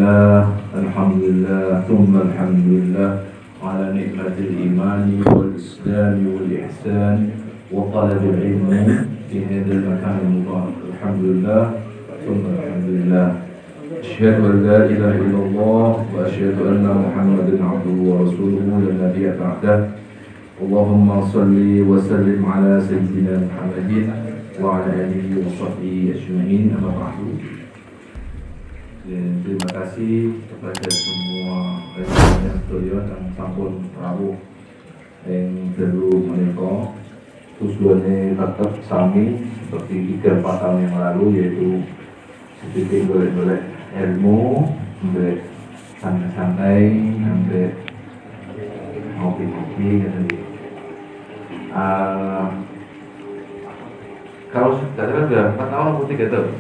Alhamdulillah, thumma alhamdulillah ala ni'matil imani wal islami wal ihsan wa talabil ilmi fi hadzal makan mubarak. Alhamdulillah, thumma alhamdulillah. Asyhadu an la ilaha illallah wa asyhadu anna Muhammadan abduhu wa rasuluhu la nabiyya ba'dah. Allahumma salli wa sallim ala sayyidina Muhammadin wa ala alihi wa sahbihi ajma'in. Amma ba'du. Terima kasih kepada semua rekan-rekan sekalian yang sampun rawuh yang dulu menika tujuannya tetap sami seperti 3-4 tahun yang lalu, yaitu sedikit golek-golek ilmu, sampai santai-santai, sampai ngopi-ngopi gitu. Kalau sudah 4 tahun atau 3 tahun?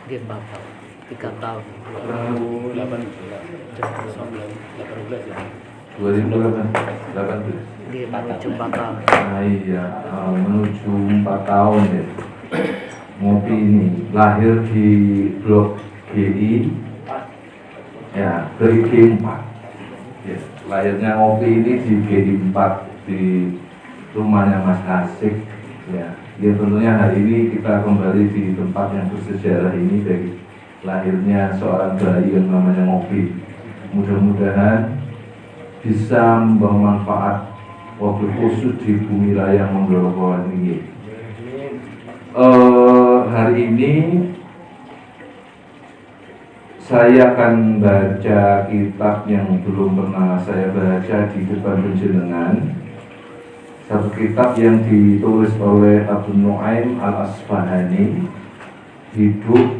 Dia 4 tahun, 3 tahun. 2018 ya. 2018. Dia menuju 4 tahun. Iya, menuju 4 tahun ya. Ngopi ini lahir di Blok GI, ya, GI 4. Ya, lahirnya ngopi ini di GI 4 di rumahnya Mas Asik. Ya, tentunya hari ini kita kembali di tempat yang bersejarah ini dari lahirnya seorang bayi yang namanya Ngopi. Mudah-mudahan bisa membawa manfaat wabil khusus di bumi raya Monggoloko ini. Hari ini saya akan baca kitab yang belum pernah saya baca di depan penjenengan. Satu kitab yang ditulis oleh Abu Nu'aim Al-Asfahani, hidup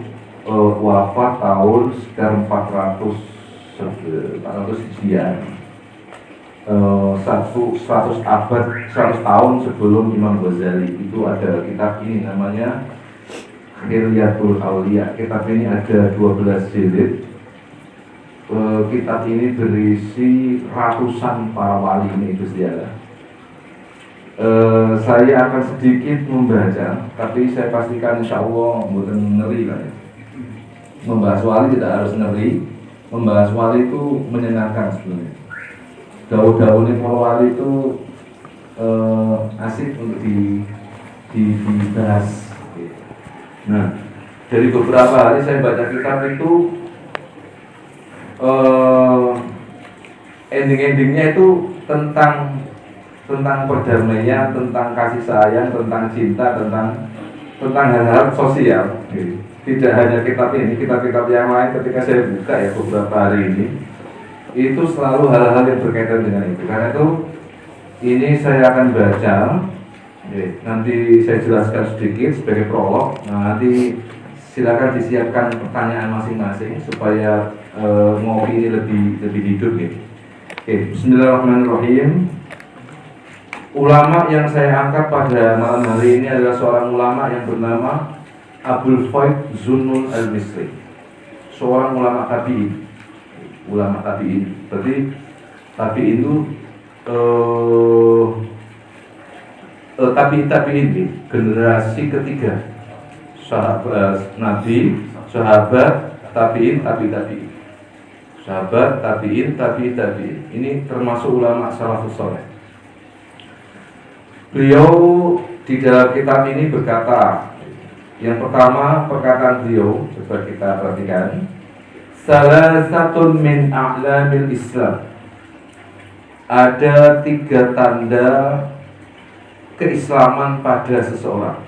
wafat tahun sekitar 400 Hijriah, 100 tahun sebelum Imam Ghazali. Itu ada kitab ini namanya Khilyatul Auliya. Kitab ini ada 12 jilid. Kitab ini berisi ratusan para wali ini bersejarah. Saya akan sedikit membaca, tapi saya pastikan insya Allah bukan ngeri lah ya. Membahas wali tidak harus ngeri. Membahas wali itu menyenangkan sebenarnya. Daun-daunnya para wali itu asik untuk dibahas. Nah, dari beberapa hari saya baca kitab itu, ending-endingnya itu tentang perdamaian, tentang kasih sayang, tentang cinta, tentang hal-hal sosial. Tidak hanya kitab ini, kitab-kitab yang lain ketika saya buka ya beberapa hari ini, itu selalu hal-hal yang berkaitan dengan itu. Karena itu ini saya akan baca. Nanti saya jelaskan sedikit sebagai prolog. Nah, nanti silakan disiapkan pertanyaan masing-masing supaya ngopi ini lebih hidup ya. Bismillahirrahmanirrahim. Ulama yang saya angkat pada malam hari ini adalah seorang ulama yang bernama Abul Faid Zunnun Al-Misri, seorang ulama tabi'in. Ulama tabi'in, berarti tabi'in itu tabi'in generasi ketiga, sahabat Nabi, sahabat tabi'in, tabi'in, sahabat tabi'in, tabi'in. Ini termasuk ulama salafus saleh. Beliau di dalam kitab ini berkata, yang pertama perkataan beliau, coba kita perhatikan. Salasatun min a'lamil Islam. Ada 3 tanda keislaman pada seseorang.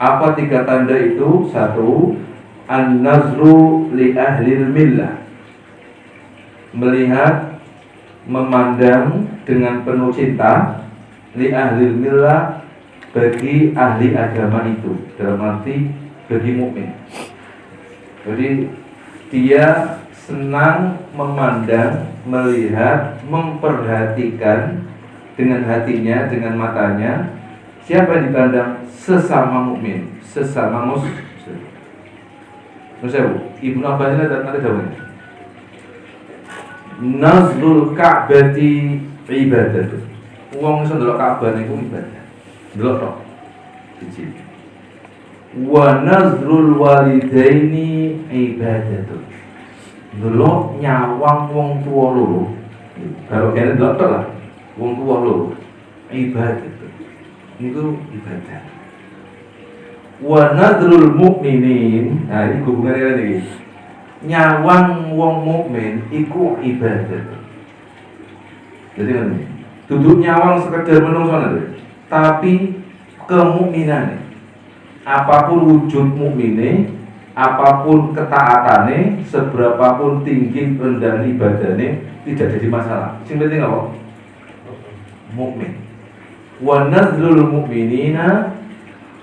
Apa 3 tanda itu? 1. An-nazru li ahlil millah. Melihat, memandang dengan penuh cinta li ahlil millah, bagi ahli agama itu, dalam arti bagi mukmin. Jadi dia senang memandang, melihat, memperhatikan dengan hatinya, dengan matanya. Siapa yang dipandang? Sesama mukmin, sesama muslim. Ibnu Abbas dan ada jawabannya. Nazlul Ka'bati ibadah. Wong iso ndelok Ka'bah niku ibadah. Ndelok tok. Siji. Wa nazrul walidaini ibadatun. Delok nyawang wong tua loro. Kalau kene dokter lah, wong tua loro ibadah. Itu ibadah. Wa nadrul mukminin, nah ini hubungannya lagi. Nyawang wong mukmin iku ibadah. Jadi kan duduk nyawang sekedar menungso tapi kemukminane. Apapun wujud mukmine, apapun ketaatane, seberapapun tinggi rendah ibadahnya tidak jadi masalah. Sing penting apa? Mukmin. Wa nadrul mukminina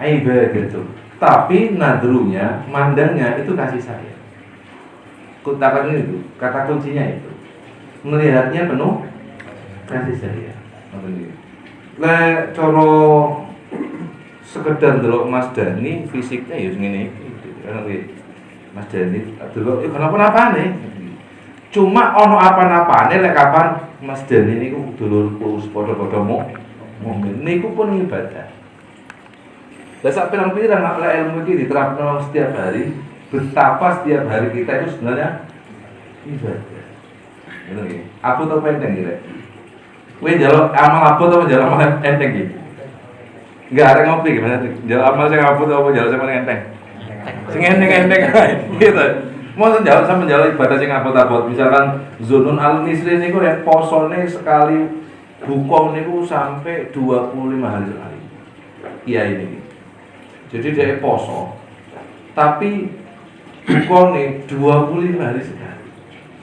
ibadatu. Tapi nadrunya, mandangnya itu kasih sayang. Kutakan itu, kata kuncinya itu. Melihatnya penuh kasih sayang. Lah cara sekedar delok Mas Dani fisiknya ya ngene iki. Mas Dani delok kenapa-napane. Cuma ono apa-napane lek kapan Mas Dani niku dulurku padha-padha mukmin niku pun ibadah. Lah sak pirang-pirang nek ilmu iki diterapkan setiap hari, betapa setiap hari kita itu sebenarnya ibadah. Ngono iki. Aku tau penting iki. Kowe njaluk amal apa to njaluk amal enteng iki? Enggak ada ngopi gimana? Njaluk amal sing apa to apa njaluk sing enteng? Sing enteng gitu. Mau njaluk sama njaluk ibadah sing abot-abot. Misalkan Zunun Al-Misri niku rek posone sekali hukum niku sampai 25 hari sekali. Iya ini. Jadi dia poso. Tapi hukumnya 25 hari sekali.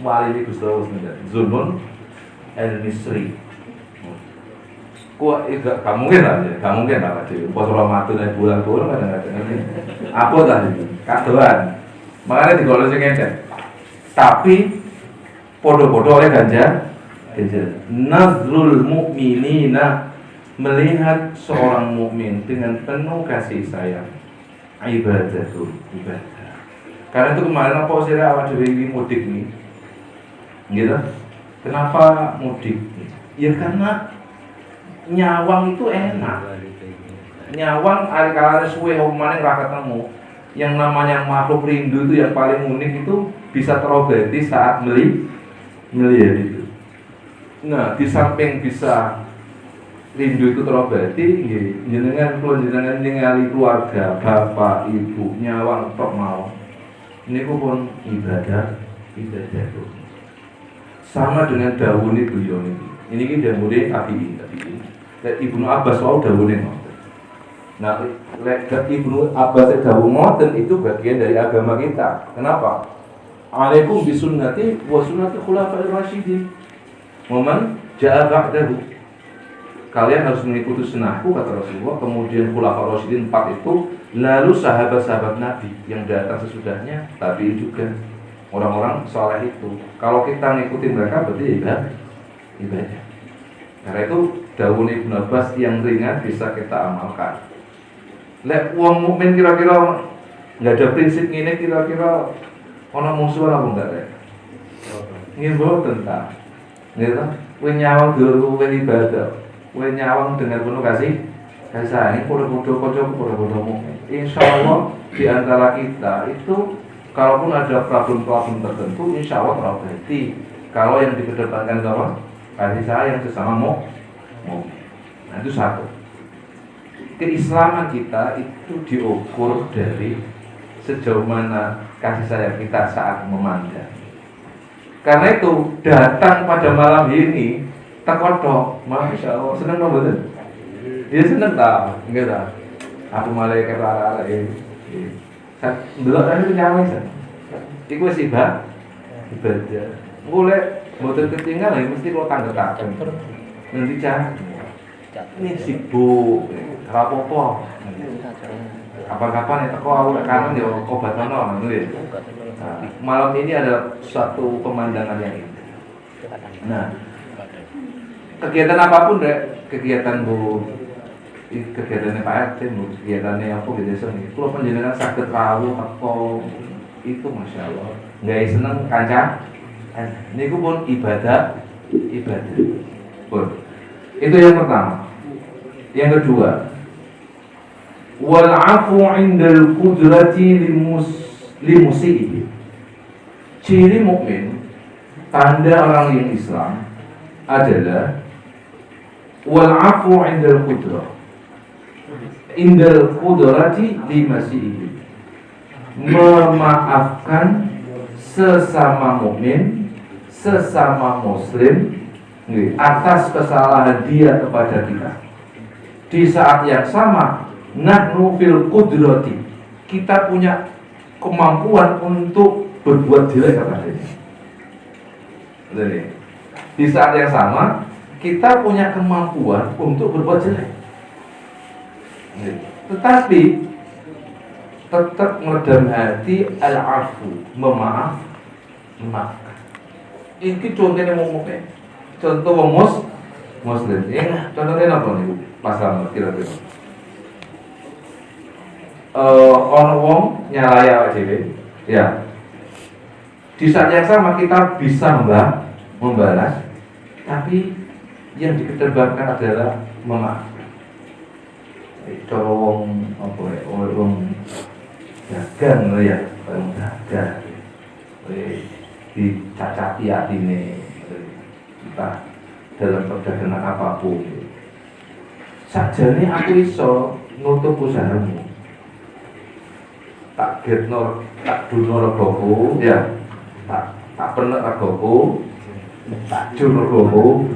Wali ini Gusti Allah Zunun Al-Misri. Kok gak mungkin lah ya, gak mungkin lah Pak. Poso Ramadan dan bulan kadang-kadang. Apa tadi? Kadoan. Makanya digolong sing ngene. Tapi podo-podo oleh ganjar. Nazrul mu'minina, melihat seorang mukmin dengan penuh kasih sayang. Ibadah. Karena itu kemarin apa sih awak dhewe iki mudik nih. Gitu. Kenapa mudik? Ya karena nyawang itu enak. Nyawang ari-ari suwe omane ra ketemu. Yang namanya makhluk rindu itu yang paling unik itu bisa terobati saat melihat itu. Nah, di samping bisa rindu itu terobati, jenengan ningali keluarga, bapak, ibu, nyawang tok mau. Ini pun ibadah itu. Sama dengan dawuh ini beliau ini. Ini kan dawuh tabi'in. Ibnu Abbas wau dawuh ini. Nah, Ibnu Abbas dawuh ngoten itu bagian dari agama kita. Kenapa? Alaikum bisunnati wa sunnati khulafa'ir rasyidin. Momen ja'a ba'dahu. Kalian harus mengikuti sunnahku kata Rasulullah. Kemudian khulafa'ir rasyidin 4 itu, lalu sahabat-sahabat Nabi yang datang sesudahnya, tapi juga orang-orang saleh itu. Kalau kita ngikuti mereka berarti ibadah. Karena itu dawuh Ibnu Abbas yang ringan bisa kita amalkan. Lek wong mukmin kira-kira enggak ada prinsip ngene kira-kira ana musuh apa enggak rek? Nggih mboten ta. Nggih ta? Kowe nyawang dulu kowe ibadah. Kowe nyawang dengan penuh kasih sayang padha-padha kanca padha-padha mukmin. Insyaallah di antara kita itu kalaupun ada problem-problem tertentu insyaallah terobati. Kalau yang dikedepankan apa? Kasih sayang sesama mukmin. Nah itu satu. Keislaman kita itu diukur dari sejauh mana kasih sayang kita saat memandang. Karena itu datang pada malam ini tekotok, masya Allah seneng nggak betul? Dia seneng tak? Enggak tak? Aku malaikat arah ini. Belum ada nyawa sih. Iku sih bah ibadah. Mulai betul ketinggalan mesti lo tanda takkan. Nanti cah. Ini sibuk. Rapopo, kapan-kapan ya teko aku kanan ya obat nono, gitu ya. Malam ini ada suatu pemandangan yang indah. Nah, kegiatan apapun deh, kegiatan kegiatannya Pak RT, kegiatannya apa gitu sih. Kalau penjenengan sakit rawuh atau itu masya Allah, nggak seneng kancah. Ini pun ibadah. Pun. Itu yang pertama. Yang kedua. wal 'afu 'indal qudrati limusiihi. Ciri mukmin, tanda orang yang Islam adalah wal 'afu 'indal qudrah. Indal qudrati limusiihi. Memaafkan sesama mukmin, sesama muslim atas kesalahan dia kepada kita. Di saat yang sama, nahnu fil qudrati, kita punya kemampuan untuk berbuat jelek kepadanya. Jadi, di saat yang sama, kita punya kemampuan untuk berbuat jelek. Tetapi tetap ngedam hati al-afu, memaafkan. Ini contohnya mukmin. Contoh muslim. Ini contohnya apa nih? Pasal kira-kira. Orang wong nyalai awake dhewe. Ya. Di saat yang sama kita bisa membalas, tapi yang dikedepankan adalah memaafkan. Cara wong apa ya? Wong dagang ya, wong dagang. Dicacati atine kita dalam perdagangan apapun. Sakjane aku iso nutup usahamu. Tak getno, tak duno regoku, ya. Tak penek regoku, tak jur regoku.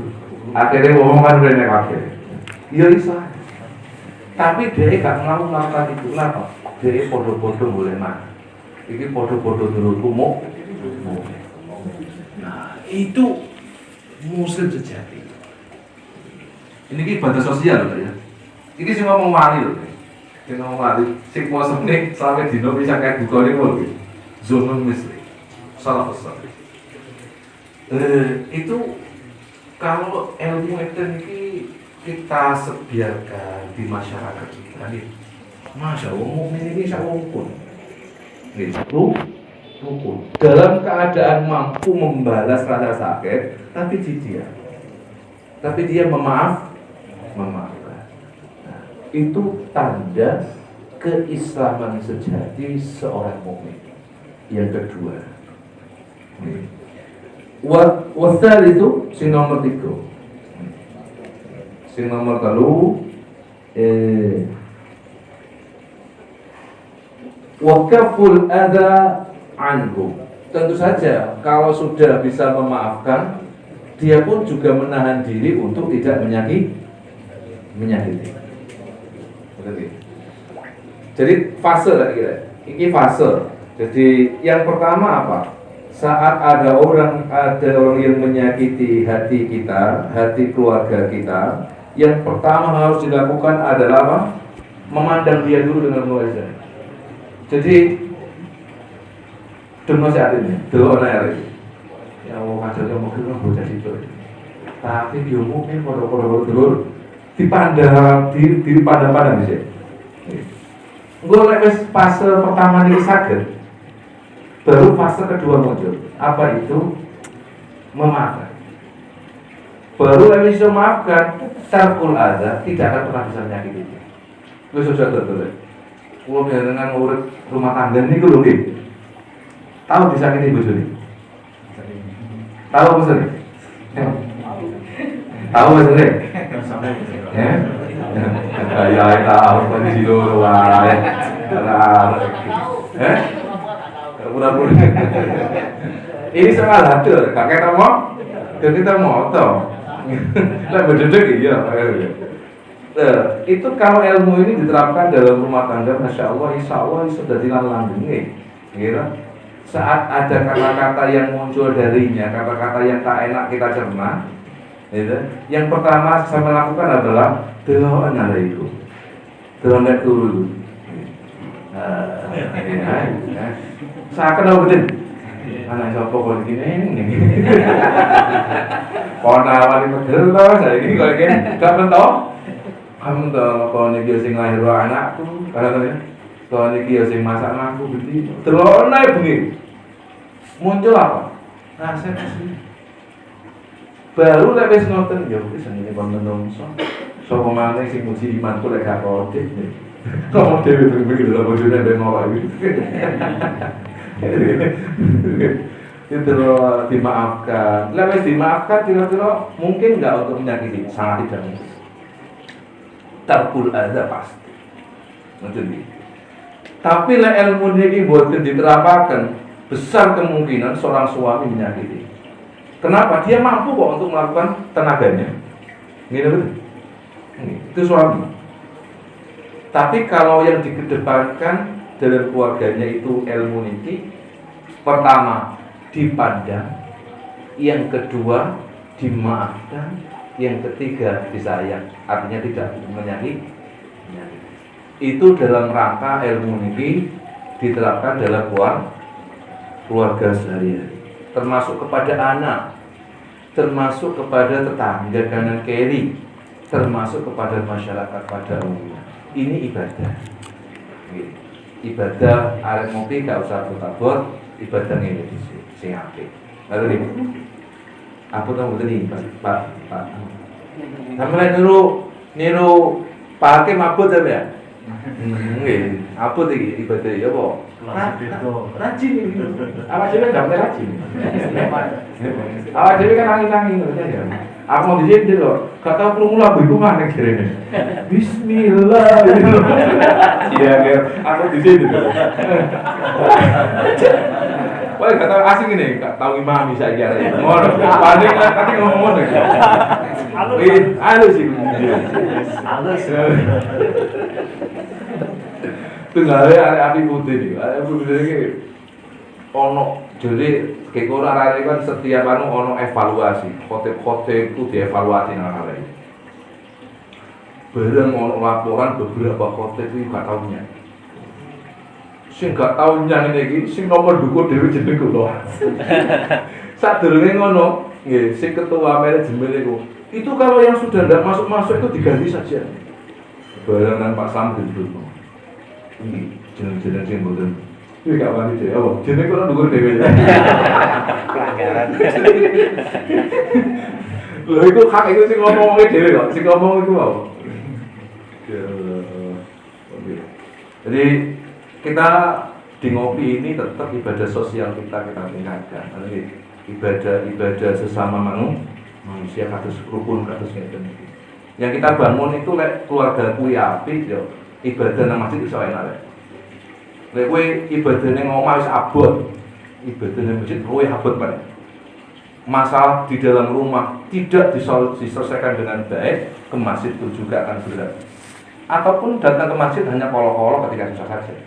Akhirnya ngomong kan rene kabeh. Ya iso. Tapi dia gak melakukan itu. Kenapa? Dia podo-podo boleh mah. Iki podo-podo dulu mau. Nah, itu muslim sejati. Ini ki batas sosial loh ya. Ini sih ngomong wali loh. Ini ngomong wali. Sing puasa nih sampai dino bisa kayak buka ini loh. Zona muslim. Salah besar. Itu kalau ilmu itu ini kita sebiarkan di masyarakat kita nih. Masya Allah, mukmin ini bisa rukun. Rukun. Dalam keadaan mampu membalas rasa sakit, tapi dia memaafkan. Nah, itu tanda keislaman sejati seorang mukmin. Yang kedua, wasal itu si nomor 3. Sing nomor 3 wakaful adha anhum. Tentu saja kalau sudah bisa memaafkan, dia pun juga menahan diri untuk tidak menyakiti. Jadi fase lah kira. Ini fase. Jadi yang pertama apa? Saat ada orang yang menyakiti hati kita, hati keluarga kita, yang pertama harus dilakukan adalah apa? Memandang dia dulu dengan muazah. Jadi dengan saat ini, dulu anak ini, ya Allah kadang mungkin orang bocah itu, tapi dia mungkin pada dulu dipandang bisa. Gue lagi fase pertama ini sakit, baru fase kedua muncul. Apa itu? Memaafkan. Baru lagi bisa memaafkan, tarkul adha, tidak akan pernah bisa menyakiti. Gue susah betul. Kalau dengan urut rumah tangga ini gue lagi tahu disakiti ibu Juni. Tahu apa sih? Tahu apa sih? Ya tahu kondisi dulu lah. Pura-pura. Ini soal hadir, kakek kita mau tahu. Lah bededek iya. Itu kalau ilmu ini diterapkan dalam rumah tangga, masya Allah, insya Allah sudah dilalui. Kira saat ada kata-kata yang muncul darinya, kata-kata yang tak enak kita cerna, gitu. Yang pertama saya melakukan adalah doa alaikum, doa dulu. Saya kenal betul. Anak siapa kalau begini? Ponawan itu betul, saya ini kalau gini, gak mentau. Kamu tahu kalau ini dia sing lahir anakku, kalau ini dia sing masak anakku, begitu. Terlalu naik begini. Muncul apa? Rasa kasih. Baru lek wis ngoten ya wis ngene kon menungso. Sapa maneh sing muji imanku lek gak kodhe. Ngomong dewe begitu lah bojone ndek ngolok iki. Itu loh, dimaafkan. Lah wis dimaafkan kira-kira mungkin enggak untuk menyakiti? Sangat tidak mungkin. Tarkul adza pasti. Ngoten iki. Tapi lek ilmu niki boten diterapkan, besar kemungkinan seorang suami menyakiti. Kenapa? Dia mampu kok untuk melakukan tenaganya. Gitu betul. Itu suami. Tapi kalau yang dikedepankan dalam keluarganya itu ilmu niki, pertama dipandang, yang kedua dimaafkan, yang ketiga disayang. Artinya tidak menyakiti. Itu dalam rangka ilmu niki diterapkan dalam keluarga sehari-hari, termasuk kepada anak, termasuk kepada tetangga kanan kiri, termasuk kepada masyarakat pada umumnya. Ini ibadah. Ibadah arek ngopi gak usah abot-abot, ibadah ngene iki sing apik. Lalu aku tahu betul nih Pak. Sampai niru Pak Hakim abot ya? Nggih, abot iki ibadah ya apa? Rajin iki. Awak dhewe gak rajin. Awak dhewe kan angin-angin ngono ya. Aku mau dijendel loh, gak tau krungu lagu iku maneh jarene. Bismillah. Iya, aku dijendel. Wah, gak tau asing ini, gak tau imam bisa iki arek. Ngono, paling tadi ngomong ngono. Halus sih. Halus. Tunggale arek api putih iki. Arek putih iki ono jadi kayak orang kan setiap ono evaluasi, khotib itu dievaluasi nang arek. Bareng ono laporan beberapa khotib itu gak taunya. Sing gak taunya ngene iki sing nomor dukur dhewe jeneng kula. Sadurunge ngono, nggih, sing ketua manajemen itu kalau yang sudah tidak masuk itu diganti saja. Bareng nang Pak Sam dulu. Ini jeneng-jeneng sing mboten. Iki gak wani dhewe, apa? Jeneng kok ndukur dhewe. Pelanggaran. Lho iku hak iku sing ngomongke dhewe kok, sing ngomong iku apa? Jadi kita di ngopi ini tetap ibadah sosial kita tingkatkan. Ibadah sesama manusia kados rukun kados ngeten iki. Yang kita bangun itu lek keluarga kuwi apik yo, ibadah nang masjid iso enak. Lek kowe ibadah ning omah wis abot, ibadah ning masjid luwih abot meneh. Masalah di dalam rumah tidak diselesaikan dengan baik, ke masjid itu juga akan berat. Ataupun datang ke masjid hanya kolok-kolok ketika susah saja.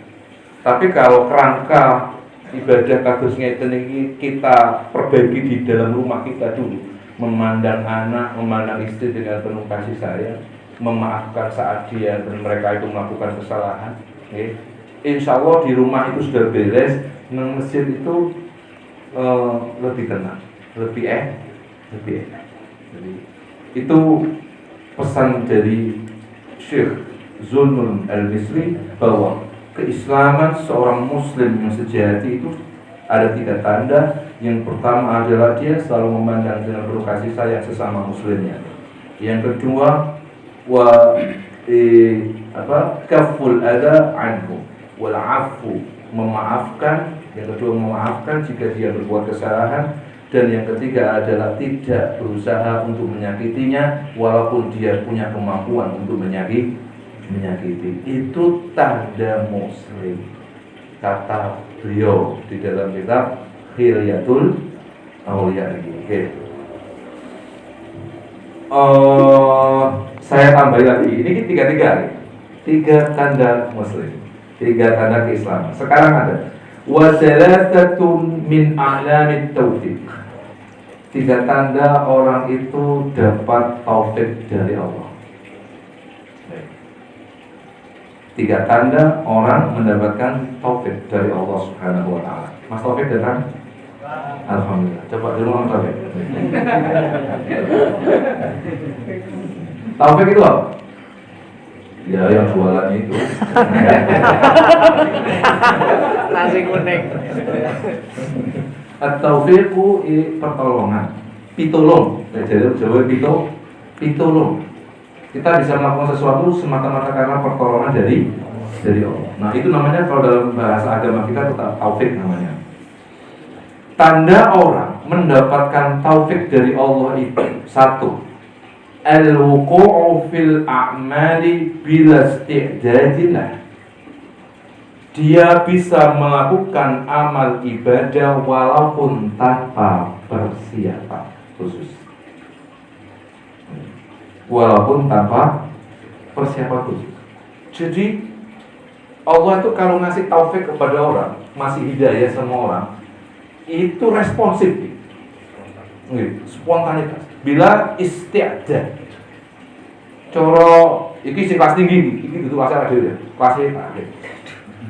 Tapi kalau kerangka ibadah kados ngeten iki kita perbaiki di dalam rumah kita dulu, memandang anak, memandang istri dengan penuh kasih sayang, memaafkan saat dia dan mereka itu melakukan kesalahan, okay. Insya Allah di rumah itu sudah beres, nang masjid itu lebih tenang, lebih enak. Jadi itu pesan dari Syekh Zulnun Al-Misri bahwa keislaman seorang muslim yang sejati itu ada 3 tanda. Yang pertama adalah dia selalu memandang dengan penuh kasih sayang sesama muslimnya. Yang kedua kaful adza anhu wal afu, memaafkan. Yang kedua memaafkan jika dia berbuat kesalahan. Dan yang ketiga adalah tidak berusaha untuk menyakitinya walaupun dia punya kemampuan untuk menyakiti. Itu tanda muslim, kata beliau di dalam kitab Hilyatul Auliya ini. Saya tambah lagi. Ini 3 tanda muslim, 3 tanda keislaman. Sekarang ada wasalatun min a'lamit taufiq. 3 tanda orang itu dapat taufik dari Allah. 3 tanda orang mendapatkan taufik dari Allah Subhanahu wa taala. Mas Taufik datang? Alhamdulillah. Coba dulu Mas Taufik. Taufik itu apa? Ya yang jualan itu. Nasi kuning. At-taufiqu pertolongan, pitulung. Jadi Jawa pitulung. Kita bisa melakukan sesuatu semata-mata karena pertolongan dari dari Allah. Nah, itu namanya kalau dalam bahasa agama kita tetap taufik namanya. Tanda orang mendapatkan taufik dari Allah itu satu, al-wuqu'u fil a'mali bila isti'dadillah. Dia bisa melakukan amal ibadah walaupun tanpa persiapan khusus. Walaupun tanpa persiapan khusus. Jadi Allah itu kalau ngasih taufik kepada orang, masih hidayah sama orang, itu responsif, spontanitas. Bila isti'dad, coro, iki sing kelas tinggi, iki duduk kelas ada ya, kelas ada.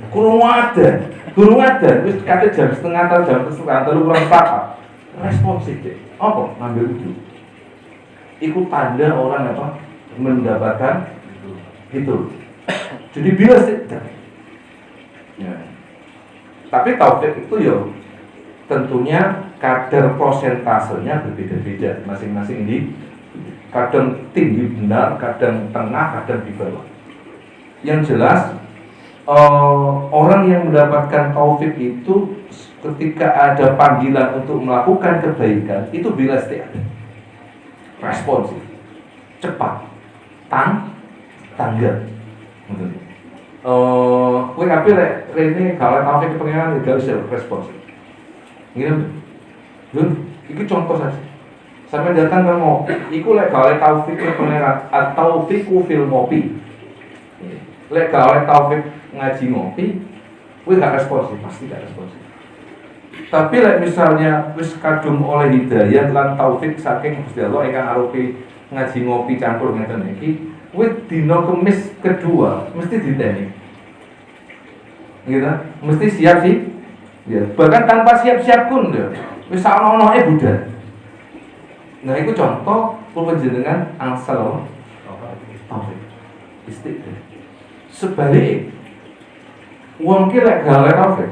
Kurung ada, terus kata jam setengah atau jam setengah terlalu kurang sepakat, responsif deh. Apa? Ngambil itu. Ikut tanda orang apa? Mendapatkan itu. Jadi bila isti'dad. Ya. Tapi taufik itu ya tentunya kadar prosentasenya berbeda-beda masing-masing di kadang tinggi benar, kadang tengah, kadang di bawah. Yang jelas orang yang mendapatkan taufik itu ketika ada panggilan untuk melakukan kebaikan itu bila isti'dad, responsif, cepat, tanggap. Kowe kabeh rek rene kalau taufik pengenan gak bisa responsif. Ngene lho, iki contoh saja. Sampai datang ke ngopi, iku lek gawe taufik pengenan atau fiku fil ngopi. Lek gawe taufik ngaji ngopi, kowe gak responsif, pasti gak responsif. Tapi lek misalnya wis kadung oleh hidayah lan taufik saking Gusti Allah ingkang arupi ngaji ngopi campur ngeten iki, kowe dina Kamis kedua mesti diteni. Gitu, mesti siap sih. Ya, bahkan tanpa siap-siap pun ya. Wis ana-anake budal. Nah, itu contoh panjenengan angsal taufik. Istiqomah. Sebaliknya wong ki lek gawe taufik,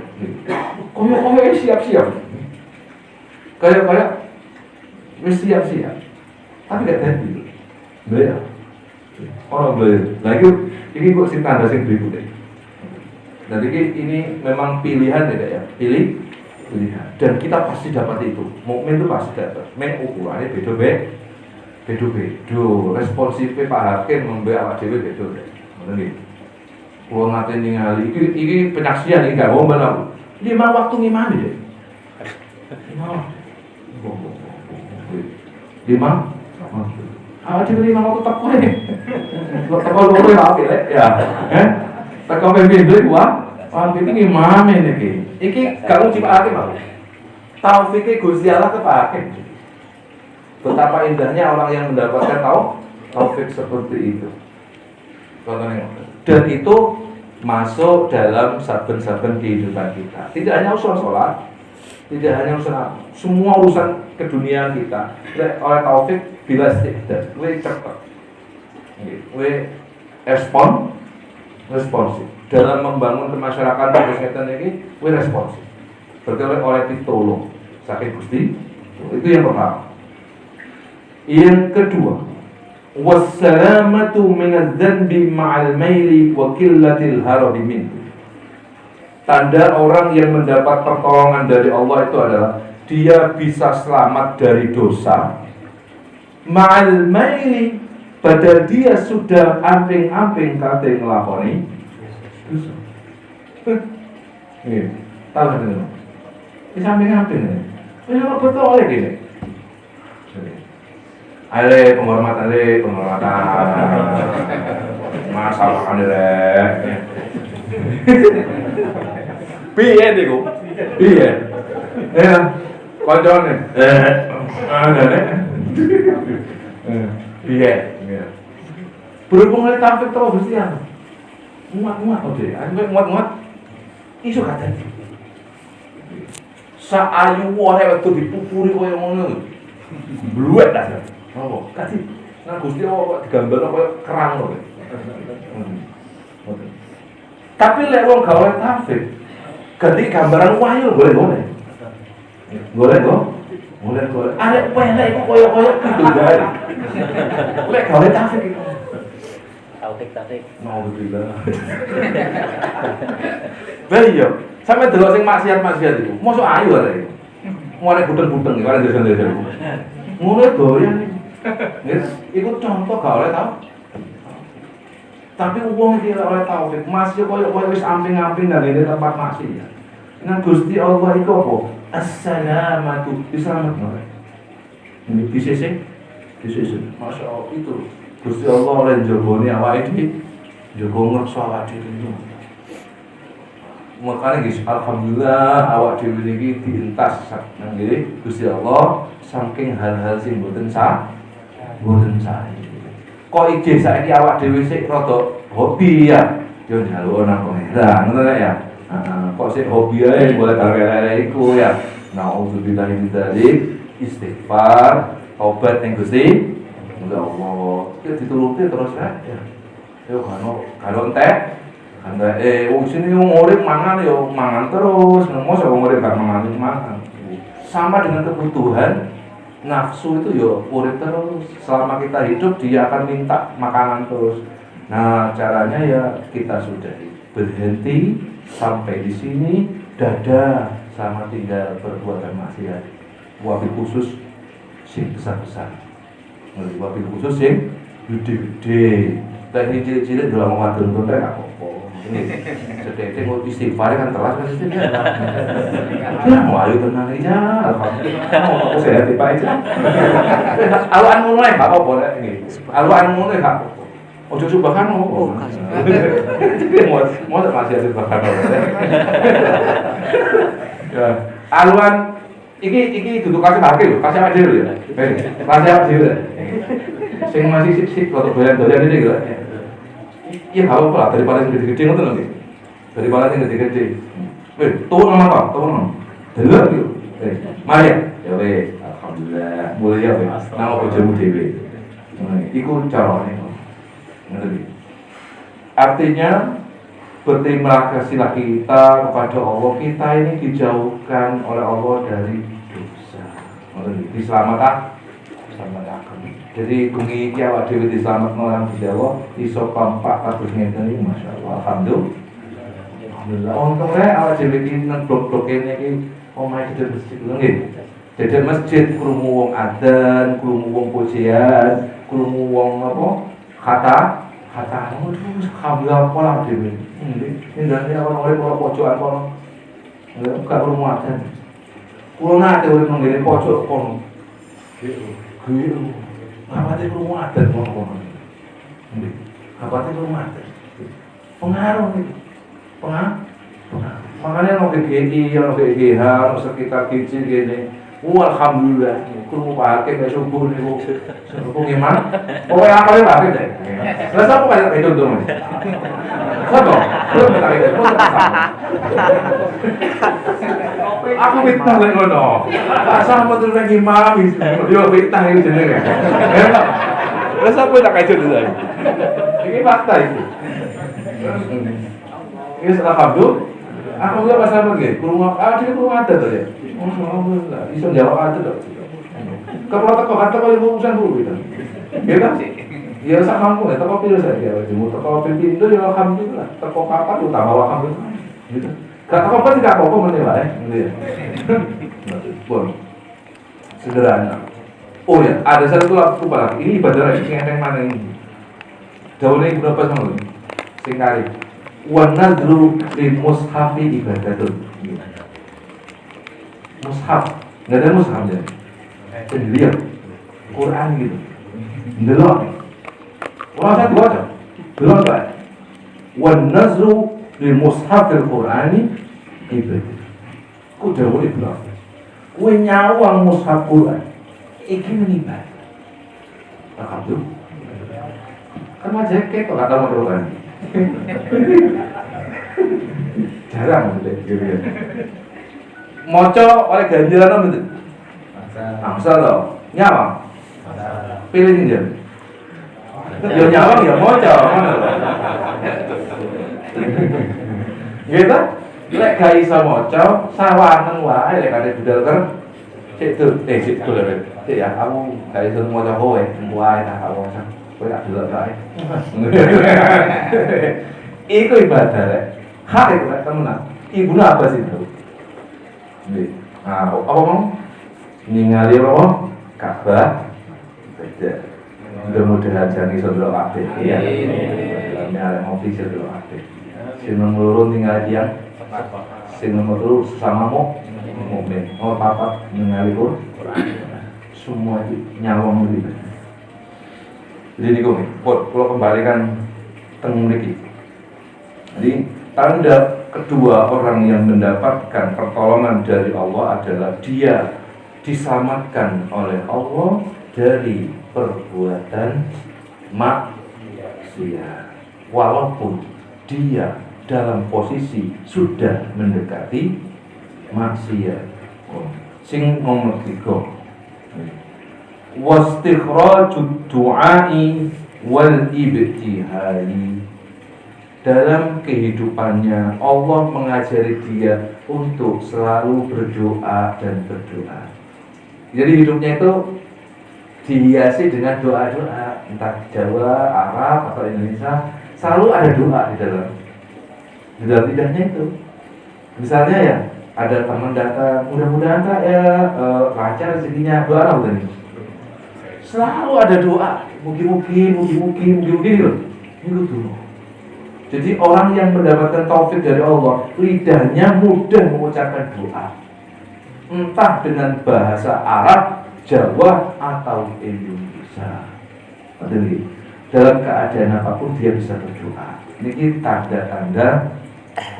koyo siap-siap. Kayak wis siap-siap. Tapi gak dadi. Lha orang belajar. Lagi ini kok sing tanda sing berikutnya. Jadi ini memang pilihan ya, pilihan. Dan kita pasti dapat itu. Mukmin itu pasti dapat. Men ukurannya beda-beda. Responsifnya Pak Hakim membela awak dhewe beda. Ngono iki. Wong ngate ningali iki penyaksian iki gak wong bener. 5 waktu ngimami deh. 5 awak dhewe 5 waktu teko nih. Teko loro ya. Teko pemimpin kuwi Pamit ini ngimami iki. Iki kalau Pak Hakim mau. Taufike Gusti Allah ke Pak Hakim. Betapa indahnya orang yang mendapatkan taufik seperti itu. Dan itu masuk dalam saben-saben kehidupan kita. Tidak hanya urusan sholat, tidak hanya urusan semua urusan keduniaan kita. Oleh taufik bila istiqdad, we cepat, we responsif. Dalam membangun kemasyarakatan kesehatan ini, we responsif. Berarti oleh ditolong sakit Gusti. Itu yang pertama. Yang kedua, wassalamatu minadz-dzanbi ma'al maili wa qillatil harabi minhu. Tanda orang yang mendapat pertolongan dari Allah itu adalah dia bisa selamat dari dosa ma'al maili, padahal dia sudah amping-amping kate nglakoni dosa. Nggih, tahu kan? Wis amping-amping. Wis ora betul oleh gini. Penghormatan. Masalah kan piye niku? Piye? Ya, koncone. Piye? Berhubung oleh taufik terus Gusti Allah. Muat-muat oke. Muat-muat. Iso kadang. Saayu wae waktu dipupuri koyo ngono. Bluwet ta. Oh, kasih. Nah, Gusti Allah digambar koyo kerang lho. Tapi lek wong gawe taufik, ganti gambaran wahyu boleh. Boleh. Arek pelek iku koyo-koyo gitu gawe. Lek gawe taufik iku. tarik. Alhamdulillah. Lah iya, sampe delok sing maksiat-maksiat iku, mosok ayu arek. Ngorek buteng-buteng iki arek desa-desa. Ngono doyan iki. Nggih, iku contoh gak oleh tau. Tapi wong iki oleh tau, masih koyo wis amping-amping nang ngene tempat maksiat. Nang Gusti Allah iku apa? Assalamatu, diselametno. Ini disese. Masya Allah itu Gusti Allah oleh jogone awake dhewe, jogo ngerso awake dhewe. Makanya guys, alhamdulillah awak dhewe niki dientas nang nggih Gusti Allah saking hal-hal sing mboten sah. Kok ide saiki awak dhewe sik rada hobi ya. Yo njaluk nang pangeran, ngono ya. Kok sik hobi ae boleh kare-kare iku ya. Nauzubillahi min dzalik, istighfar, tobat ning Gusti Allah. Iki dituruti terus ya. Yo karo entek. Wong sini wong urip mangan yo mangan terus, mosok wong urip gak mangan. Sama dengan kebutuhan nafsu itu yo urip terus. Selama kita hidup dia akan minta makanan terus. Nah, caranya ya kita sudahi. Berhenti sampai di sini, dadah sama tinggal perbuatan maksiat. Wabil khusus sing besar-besar. Wabil khusus sing gede-gede. Teknik cilik-cilik dalam wadon kontrek apa-apa. Ini sedek mau istighfar kan telas kan itu dia. Ya mau ayo tenang aja. Alhamdulillah. Aku sehat Pak aja. Aluan mulai enggak apa-apa ini. Aluan mulai enggak apa-apa. Ojo subhanallah. Oh, mau masih ada subhanallah. Ya, aluan iki duduk kasih kaki lho, kasih awake dhewe ya. Kasih awake dhewe. Sing masih sip-sip foto doyan-doyan ini lho. Iya kalau apa daripada yang gede-gede ngoten lho. Daripada yang gede-gede. Turun nama Pak, turun. Delok yo. Mari ya wis, alhamdulillah. Mulai ya wis. Nang bojomu dhewe. Iku carane. Ngoten. Artinya berterima kasihlah kita kepada Allah, kita ini dijauhkan oleh Allah dari dosa. Ngoten. Diselamatkan. Jadi bengi iki awak dhewe diselametno lan Gusti Allah iso kompak kados ngeten iki masyaallah alhamdulillah. Untung awak dhewe iki nang blok-blok kene iki omahe gedhe masjid nggih. Gedhe masjid krungu wong adzan, krungu wong pujian, krungu wong apa? Kata alhamdulillah pola dhewe. Nggih. Ndane orang urip ora pojokan kono. Nggih, gak krungu adzan. Kulo nate urip nang ngene pojok kono. Nggih. Ngapate krungu adat kono-kono. Nggih. Ngapate krungu adat. Pengaruh iki. Pengaruh. Makanya ono GGI, ono GGH, ono sekitar kecil gini. Alhamdulillah, krungu Pak Hakim besok subuh niku. Subuh gimana? Pokoke apale Pak Hakim deh. Lah sapa kaya itu tuh, Mas? Sapa? Belum tak itu. Aku fitnah lek ngono. Asal metu nang imam yo fitnah iki jenenge. Lah sapa tak kajo dulu. Iki fakta iki. Wis alhamdulillah. Aku enggak pasal nggih, krungu dhewe krungu adat to ya. Alhamdulillah, iso jawab adat to. Kalau teko yo urusan dulu gitu. Nggih kan? Ya sak mampu ya, teko piro saja. Teko pindo ya alhamdulillah. Teko kapan utama alhamdulillah. Gitu. Gak apa-apa tidak apa-apa menilai, gitu ya. Bon, sederhana. Oh ya, ada satu lupa lagi. Ini ibadah yang mana ini? Daunnya berapa sama ini? Singkari. Wanadru di mushafi ibadatun. Mushaf, nggak ada mushaf ya. Sendirian, Quran gitu. Delok. Wah saya baca. Delok pak. Wanadru di mushafil Qur'ani ibadah. Ku dawuh Ibnu Abbas. Kowe nyawang mushaf Qur'an iki menibat. Alhamdulillah. Kan aja kok kata mau Qur'an. Jarang gitu ya. Maca oleh ganjaran apa itu? Amsal loh. Nyawang. Pilih aja. Yo nyawang ya maca ngono lho. Gitu? Lek gak iso maca, sawangen wae lek kate budal ker. Sik tuh, sik ya, aku gak iso maca kowe, wae tak aku. kowe tak delok kae. Iku ibadah rek. Hak iku rek temenan. Ibune apa sih itu? Nggih. Nah, apa mau? Ningali apa? Ka'bah. Beda. Mudah-mudahan jane iso delok kabeh ya. Dalamnya ngopi iso delok kabeh. Sing nomor 2 ningali tiyang sing nomor 3 sesama mukmin. Nomor 4 ningali Quran. Semua itu nyawang gitu. Jadi niku kalau kembalikan teng mriki. Jadi tanda kedua orang yang mendapatkan pertolongan dari Allah adalah dia diselamatkan oleh Allah dari perbuatan maksiat. Walaupun dia dalam posisi sudah mendekati maksiat. Sing nomor 3. Wastikhrajud du'ai wal ibtihali. Dalam kehidupannya Allah mengajari dia untuk selalu berdoa dan berdoa. Jadi hidupnya itu dihiasi dengan doa-doa, entah Jawa, Arab atau Indonesia, selalu ada doa di dalam lidahnya itu. Misalnya ya, ada teman datang, mudah-mudahan Kak ya lancar rezekinya, doa apa tadi? Selalu ada doa, mugi-mugi gitu. Itu dulu. Jadi orang yang mendapatkan taufik dari Allah, lidahnya mudah mengucapkan doa. Entah dengan bahasa Arab, Jawa atau Indonesia. Jadi dalam keadaan apapun dia bisa berdoa. Ini tanda-tanda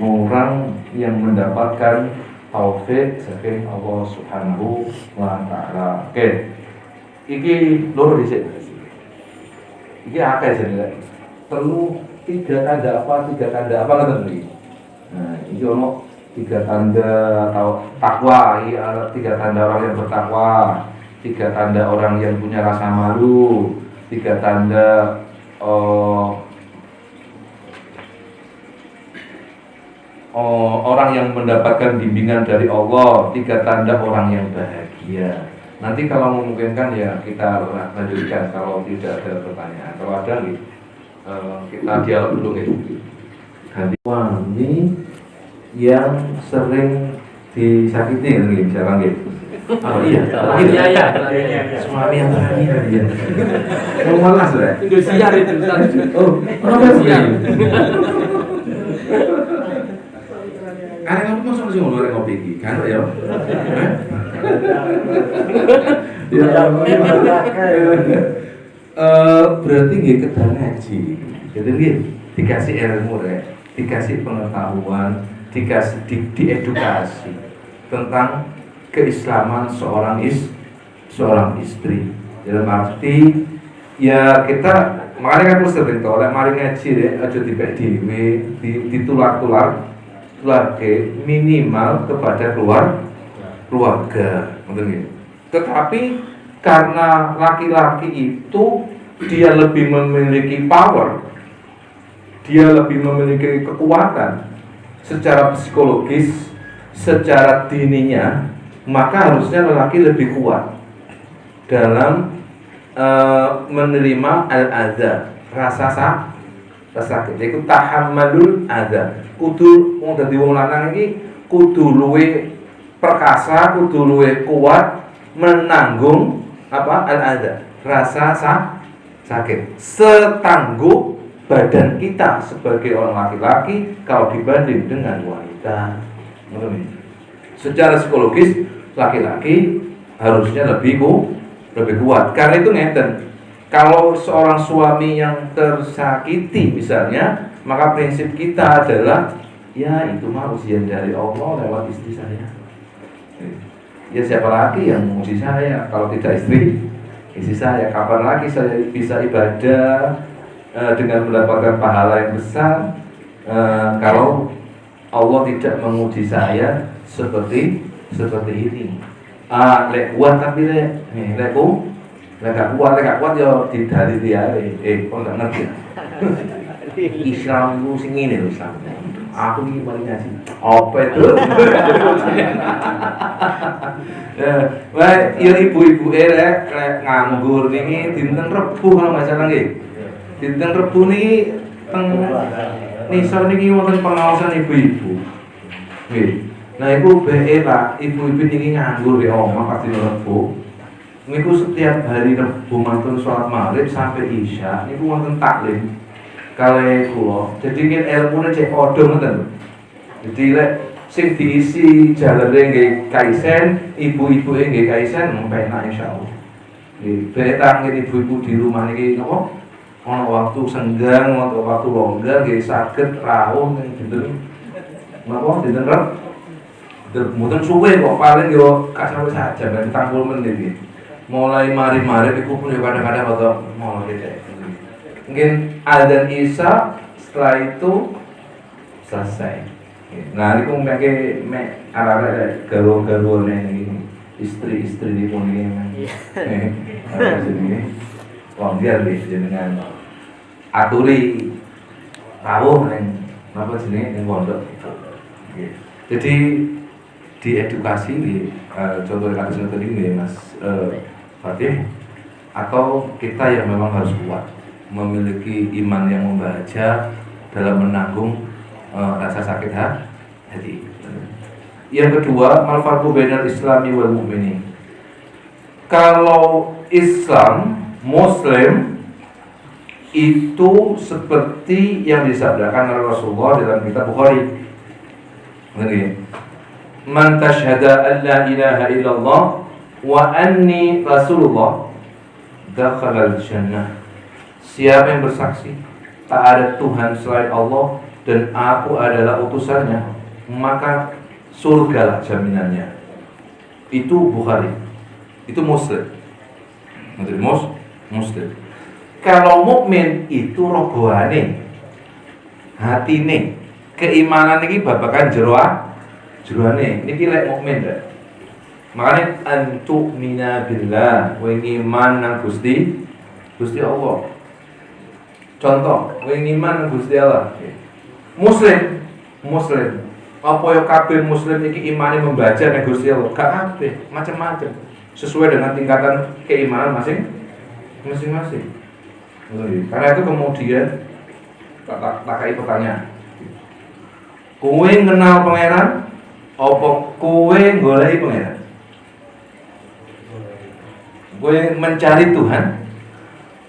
orang yang mendapatkan taufik saking Allah Subhanahu wa taala. Oke. Iki loro dhisik. Iki akeh jenenge. 3 tanda apa ngoten iki. Nah, iki ono 3 tanda takwa, iki ada 3 tanda orang yang bertakwa, 3 tanda orang yang punya rasa malu, 3 tanda orang yang mendapatkan bimbingan dari Allah, 3 tanda orang yang bahagia. Nanti kalau memungkinkan ya kita lanjutkan kalau tidak ada pertanyaan. Kalau ada nih, kita dialog dulu gitu. Ganti suami yang sering disakiti nih misalnya gitu. Oh iya, iya. Suami yang terakhir ya. Mau malas ya? Indosiar itu. Oh, apa sih? Karena kamu masuk sih ngono ngopi iki, kan ya. Berarti nggih kedah ngaji. Jadi nggih dikasih ilmu rek, dikasih pengetahuan, dikasih diedukasi tentang keislaman seorang istri. Dalam arti ya kita makanya kan sering to lek mari ngaji rek aja dipek dhewe, ditulak-tulak lagi minimal kepada keluarga, tetapi karena laki-laki itu dia lebih memiliki power, dia lebih memiliki kekuatan secara psikologis, secara dininya, maka harusnya lelaki lebih kuat dalam menerima al-adza, rasa sakit. Iku tahammalul adza. Kudu wong dadi wong lanang iki kudu luwe perkasa, kudu luwe kuat menanggung apa al-adza, rasa sakit. Setangguh badan kita sebagai orang laki-laki kalau dibanding dengan wanita. Secara psikologis laki-laki harusnya lebih kuat. Karena itu ngeten. Kalau seorang suami yang tersakiti misalnya, maka prinsip kita adalah ya itu mah ujian dari Allah lewat istri saya. Ya siapa lagi yang menguji saya kalau tidak istri saya? Kapan lagi saya bisa ibadah dengan mendapatkan pahala yang besar kalau Allah tidak menguji saya seperti ini. Lek kuat tapi lek gak kuat ya didari dia. Kok gak ngerti. Islam itu sing ngene lho Islam. aku ini paling ngaji. Apa itu? Wah, ya ibu-ibu rek nganggur niki dinten Rebo kalau nggak salah nggih. Dinten Rebo niki teng nisor niki wonten pengawasan ibu-ibu. Nggih. Nah, ibu BE Pak, ibu-ibu niki nganggur di omah pas dina Rebo. Niku setiap hari Rebo mantun sholat maghrib sampai isya niku wonten taklim. Kale kula, jadi ngen ilmune cek padha ngoten. Jadi lek sing diisi jalane nggih kaisen, ibu-ibuke nggih kaisen penak insyaallah. Nggih, betang ibu-ibu di rumah niki napa? Ana waktu senggang, ana waktu longgar nggih saged rawuh ning dinten napa dinten Rebo. Mboten suwe kok paling yo kasar saja ben 40 menit iki. Mulai mari-mari iku pun kadang-kadang kok mulai cek. Mungkin adzan isya setelah itu selesai. Nah, ini pun pakai arah-arah garu-garu ini istri-istri di pun ini. Apa sini? Wong dia lebih dengan aturi tahu neng apa sini neng pondok. Jadi di edukasi di contoh kasus ini Mas Fatih, atau kita yang memang harus kuat memiliki iman yang membahagia dalam menanggung rasa sakit hati. Yang kedua, mal farqu bainal islami wal mu'minin. Kalau Islam, Muslim itu seperti yang disabdakan oleh Rasulullah dalam kitab Bukhari. Begini. Man tashhada an la ilaha illallah wa anni Rasulullah dakhala al-jannah. Siapa yang bersaksi tak ada Tuhan selain Allah dan aku adalah utusannya, maka surgalah jaminannya. Itu Bukhari. Itu Muslim. Muslim. Kalau mukmin itu robohane, hatine, keimanan ini babakan jeroane. Niki lek mukmin dah. Makanya antu mina billah, wa iman nang Gusti Allah. Contoh, iman Gusti Allah. Muslim. Apa yo kabeh muslim iki imane membaca ning Gusti Allah? Gak kabeh, macam-macam. Sesuai dengan tingkatan keimanan masing-masing. Karena itu kemudian takai pertanyaan. Kowe kenal pangeran apa kowe goleki pangeran? Kowe mencari Tuhan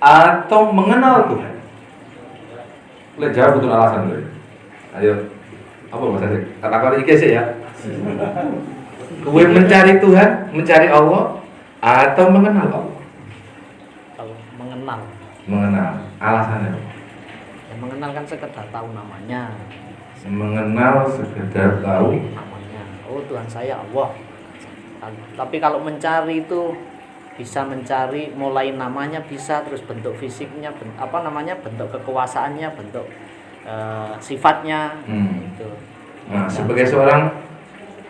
atau mengenal Tuhan? Boleh jawab betul alasan dulu. Ayo, apa Mas Asik? Kata-kata iki sih ya. Kowe mencari Tuhan, mencari Allah, atau mengenal Allah? Kalau Mengenal. Alasannya? ya, mengenal kan sekedar tahu namanya. Mengenal sekedar tahu Namanya. Oh, Tuhan saya Allah. Tapi kalau mencari itu bisa mencari mulai namanya bisa, terus bentuk fisiknya, bentuk kekuasaannya, bentuk sifatnya itu. Nah, sebagai seorang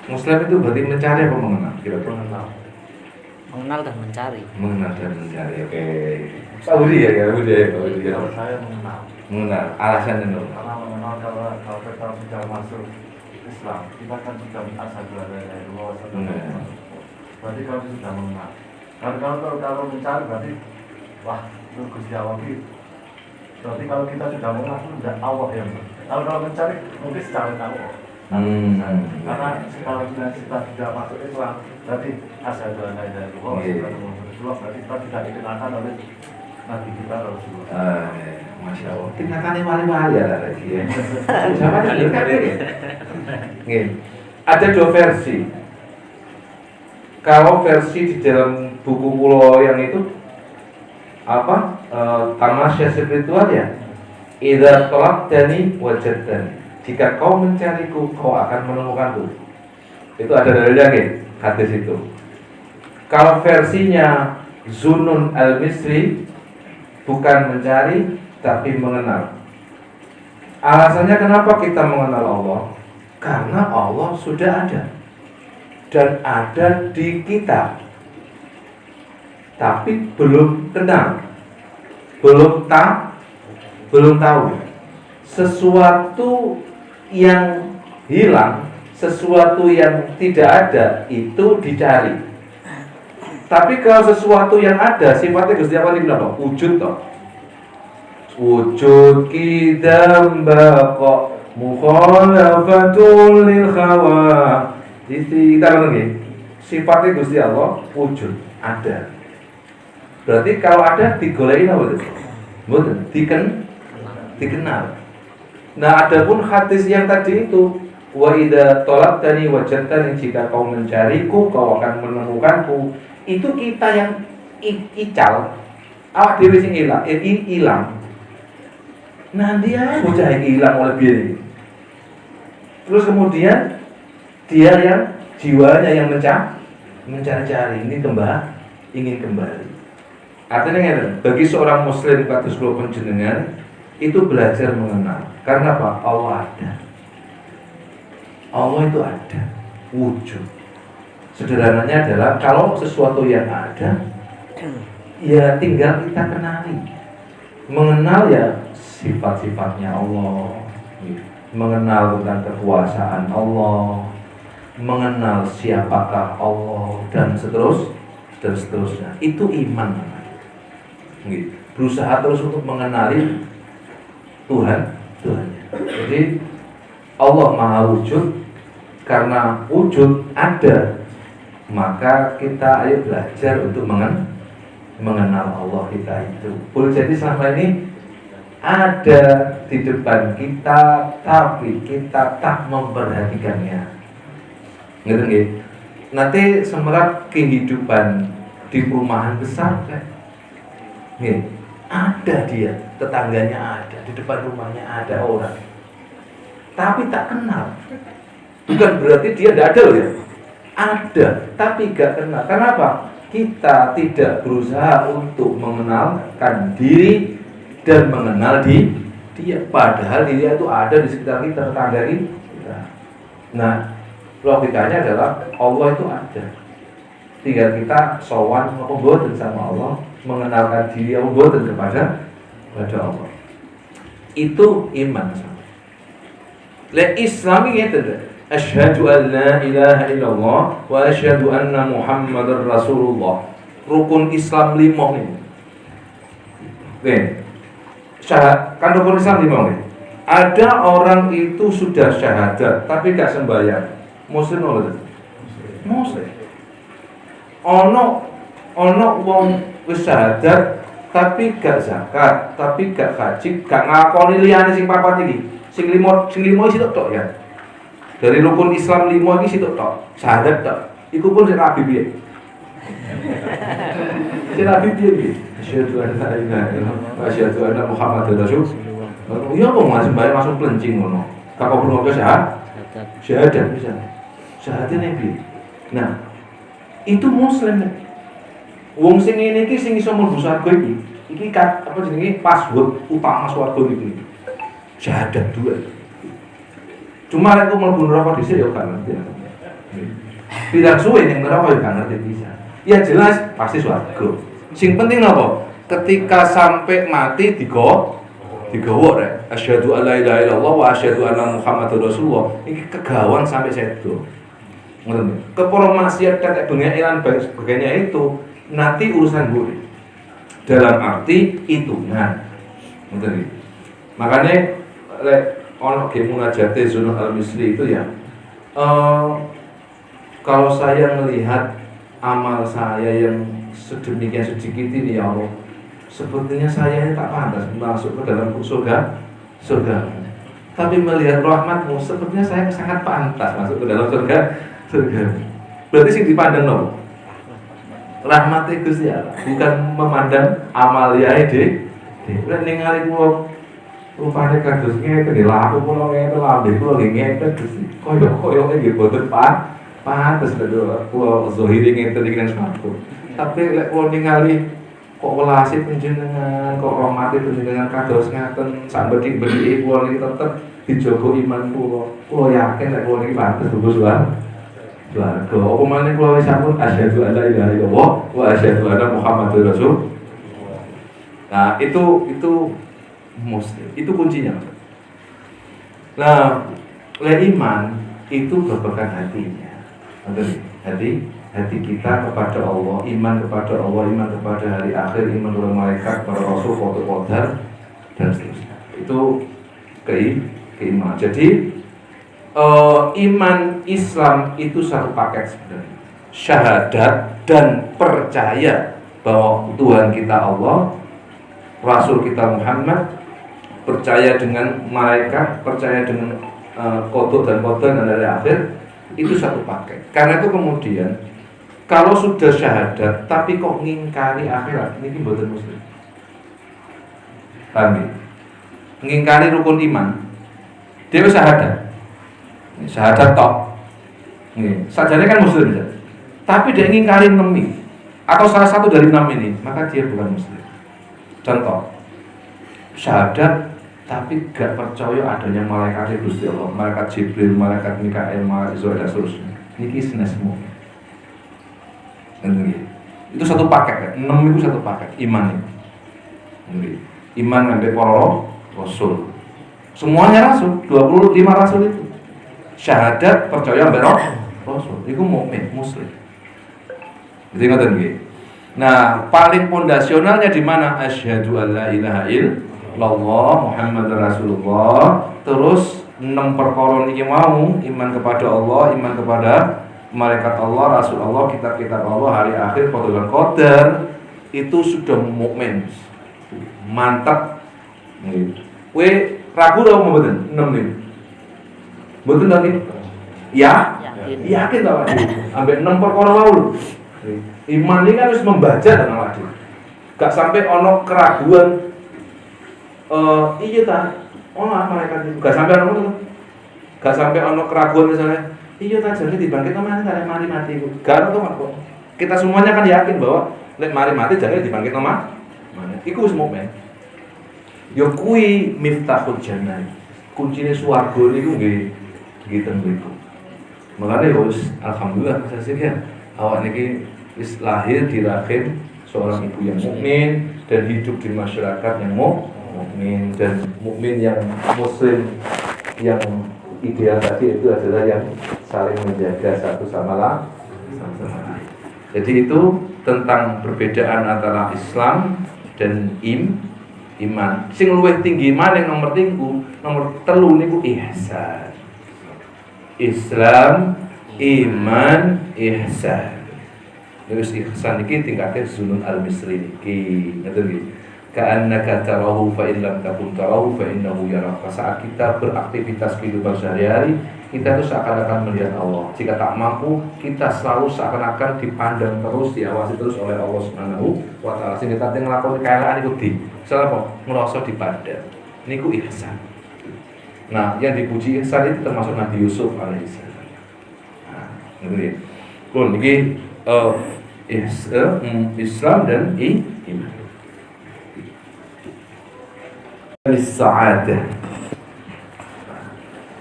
Muslim itu berarti mencari apa mengenal? Kira-kira Mengenal dan mencari. Oke. Pak Budi ya. Kalau saya mengenal. Alasannya dong. Karena mengenal kalau kita sudah masuk Islam, kita kan sudah asyhadu an la ilaha illallah wa asyhadu anna Muhammadan rasulullah. Berarti kalau sudah mengenal. Kalau mencari berarti wah itu Gusti Allah itu. Berarti kalau kita sudah mengenal itu sudah Allah yang. Kalau mencari mungkin secara tahu. Karena kalau kita sudah masuk Islam, berarti asyhadu an la ilaha illallah wa asyhadu anna Muhammadan rasulullah. Berarti kita tidak dikenakan oleh Nabi kita Rasulullah. Masya Allah. Tingkatannya wali-wali ya lagi ya. Siapa yang ada dua versi. Kalau versi di dalam buku pulau yang itu apa? Tamasya spiritual ya. Idza talaqtani wajadtani. Jika kau mencariku, kau akan menemukanku. Itu ada dalilnya nggih, hadis itu. Kalau versinya Zunun al-Misri, bukan mencari tapi mengenal. Alasannya kenapa kita mengenal Allah? Karena Allah sudah ada dan ada di kita, tapi belum kenal, belum tahu. Sesuatu yang hilang, sesuatu yang tidak ada itu dicari. Tapi kalau sesuatu yang ada, sifatnya Gusti Allah ini apa? Wujud toh. Wujud kidam baqa mukhalafatul lil khawa. Jadi kita ngerti, sifatnya Gusti Allah wujud, ada. Berarti kalau ada digoleki apa itu? Mboten, dikenal. Nah, adapun hadis yang tadi itu, wa idza talabtani wajadtani, jika kau mencariku kau akan menemukanku. Itu kita yang ical, awak dhewe sing ilang. Nah, dia bocah yang hilang oleh diri. Terus kemudian dia yang jiwanya yang mencari-cari, ini ingin kembali. Artinya bagi seorang muslim kados kula panjenengan itu belajar mengenal. Karena apa? Allah ada. Allah itu ada, wujud. Sederhananya adalah kalau sesuatu yang ada, ya tinggal kita kenali. Mengenal ya sifat-sifatnya Allah, mengenal tentang kekuasaan Allah, mengenal siapakah Allah, dan seterusnya. Itu iman. Berusaha terus untuk mengenali Tuhannya. Jadi Allah Maha Wujud. Karena wujud ada, maka kita ayo belajar untuk mengenal Allah kita itu. Boleh jadi selama ini ada di depan kita, tapi kita tak memperhatikannya. Ngerti nggih? Nanti semerat kehidupan di perumahan besar kan? Nih, ada dia, tetangganya ada, di depan rumahnya ada orang, tapi tak kenal. Bukan berarti dia tidak ada loh ya. Ada, tapi gak kenal. Kenapa? Kita tidak berusaha untuk mengenalkan diri dan mengenal dia. Padahal dia itu ada di sekitar kita, tetangga kita. Nah, logikanya adalah Allah itu ada. Tinggal kita sowan mboten sama Allah, mengenalkan diri mboten kepada Allah. Itu iman. Le Islam itu asyhadu an la ilaha illallah wa asyhadu anna Muhammadar Rasulullah. Rukun Islam 5 ini. Oke. Kan rukun Islam 5 ini. Ada orang itu sudah syahadat tapi gak sembahyang. Muslim atau Muslim. Ono wong wis syahadat tapi gak zakat, tapi gak haji, gak ngakoni liyane sing papat iki. Sing limo iki tok ya. Dari rukun Islam 5 iki sitok tok, syahadat tok. Iku pun sing rabi piye? Sing rabi piye? Asyhadu an la ilaha illallah wa asyhadu anna Muhammadar Rasulullah. Iya kok masih bayar langsung plencing ngono. Kak kok belum syahadat bisa. Syahadatnya piye? Nah, itu muslim. Wong sing ngene iki sing iso mlebu swarga iki. Iki apa jenenge password utama swarga iki. Syahadat 2. Cuma aku mlebu neraka dhisik ya gak ngerti. Tidak suwe ning neraka ya gak ngerti bisa. Ya jelas pasti swarga. Sing penting apa? Ketika sampai mati digawa rek. Asyhadu an la ilaha illallah wa asyhadu anna Muhammadar Rasulullah. Iki kegawan sampai sedo. Ngoten. Keporo maksiat kayak bengekan sebagainya itu nanti urusan gue. Dalam arti hitungan. Ngoten. Makanya ono ge munajate Zunul Al-Misri itu ya. Kalau saya melihat amal saya yang sedemikian sedikit ini ya Allah, sepertinya saya ini tak pantas masuk ke dalam surga. Tapi melihat rahmat-Mu, sepertinya saya sangat pantas masuk ke dalam surga. Berarti sing dipandang no. Rahmat-e Gusti Allah, bukan memandang amal yae dhewe. Lek ningali kula rupane kados ngene laku kula ngene lambe kula ngene Gusti. Koyo nggih boten pantes lho kula zahire ngene iki nang swarga. Tapi lek kula ningali kok welase panjenengan, kok rahmate panjenengan kados ngaten sak bedik-bedike kula niki tetep dijogo iman kula. Kula yakin lek kula niki pantes Gusti Allah. Swarga. Apa maneh kula wis sampun asyhadu an la ilaha illallah wa asyhadu anna Muhammadar Rasul. Nah, itu muslim. Itu kuncinya. Nah, iman itu berpegang hatinya. Hati kita kepada Allah, iman kepada Allah, iman kepada hari akhir, iman kepada malaikat, kepada Rasul, qadar dan seterusnya. Itu keimanan. Jadi iman Islam itu satu paket sebenarnya. Syahadat dan percaya bahwa Tuhan kita Allah, Rasul kita Muhammad, percaya dengan malaikat, percaya dengan qadar dan hari akhir, itu satu paket. Karena itu kemudian kalau sudah syahadat tapi kok ngingkari akhirat, ini mboten muslim. Paham ya? Ngingkari rukun iman. Dia syahadat. Syahadat tok. Nggih, sajane kan muslim ya. Tapi dia ngingkari 6 ini atau salah satu dari 6 ini, maka dia bukan muslim. Contoh, syahadat tapi gak percaya adanya malaikat Gusti Allah, malaikat Jibril, malaikat Mikael, malaikat Israel dan seterusnya. Niki senesmu. Itu satu paket, 6 itu satu paket iman itu. Iman sampai para rasul. Semuanya rasul, 25 rasul itu. Syahadat percaya sampai rasul. Itu mukmin, muslim. Jadi ngoten nggih. Nah, paling fondasionalnya di mana? Asyhadu alla ilaha illallah Muhammadar Rasulullah. Terus 6 perkara niki mau, iman kepada Allah, iman kepada malaikat Allah, Rasul Allah, kitab-kitab Allah, hari akhir, qadar, itu sudah mukmin. Mantap. Kowe ragu ora mboten 6 niku? Mboten lagi. Ya? Yakin ta, Pak? Ambek 6 perkara wae. Iman ini kan harus membaca dan awake. Gak sampai ono keraguan. Iya ta. Ono malaikat itu. Gak sampai ono. Gak sampai ono keraguan misalnya. Iya ta jane dibangkit mana ta mari mati. Gak ono kok. Kita semuanya kan yakin bahwa lek mari mati jane dibangkit mana. Iku wis mukmin. Yo kuwi miftahul jannah. Kuncine swarga niku nggih ten mriku. Makane wis alhamdulillah saja awak niki wis lahir di rahim seorang ibu yang mukmin dan hidup di masyarakat yang mukmin, dan mukmin yang muslim yang ideal tadi itu adalah yang saling menjaga satu sama lain. Jadi itu tentang perbedaan antara Islam dan iman. Sing luwih tinggi maning nomor 3 niku ihsan. Islam, iman, ihsan. Terus ihsan iki tingkate Zunun al-Misri niki, ngoten nggih. Ka'annaka tarahu fa in lam takun tarahu fa innahu yaraka. Saat kita beraktivitas kehidupan sehari-hari, kita itu seakan-akan melihat Allah. Jika tak mampu, kita selalu seakan-akan dipandang terus, diawasi terus oleh Allah Subhanahu wa taala. Sing kita nglakoni kaelaan iku di. Salah apa? Ngrasa dipandang. Niku ihsan. Nah, yang dipuji ihsan itu termasuk Nabi Yusuf alaihissalam. Nah, ngerti. Pun iki Islam dan iman. Sa'adah.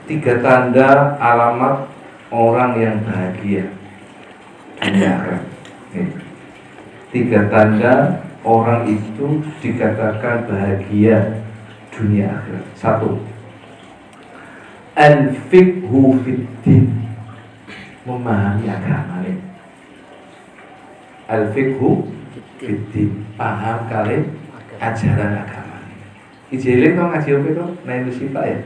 3 tanda alamat orang yang bahagia dunia akhirat. 3 tanda orang itu dikatakan bahagia dunia akhirat. 1. Al-fiqhu fid-din, memahami agama. Al-fiqhu fid-din, paham kali ajaran agama. Ijeleng kau ngaji apa itu? Naik sifat ya.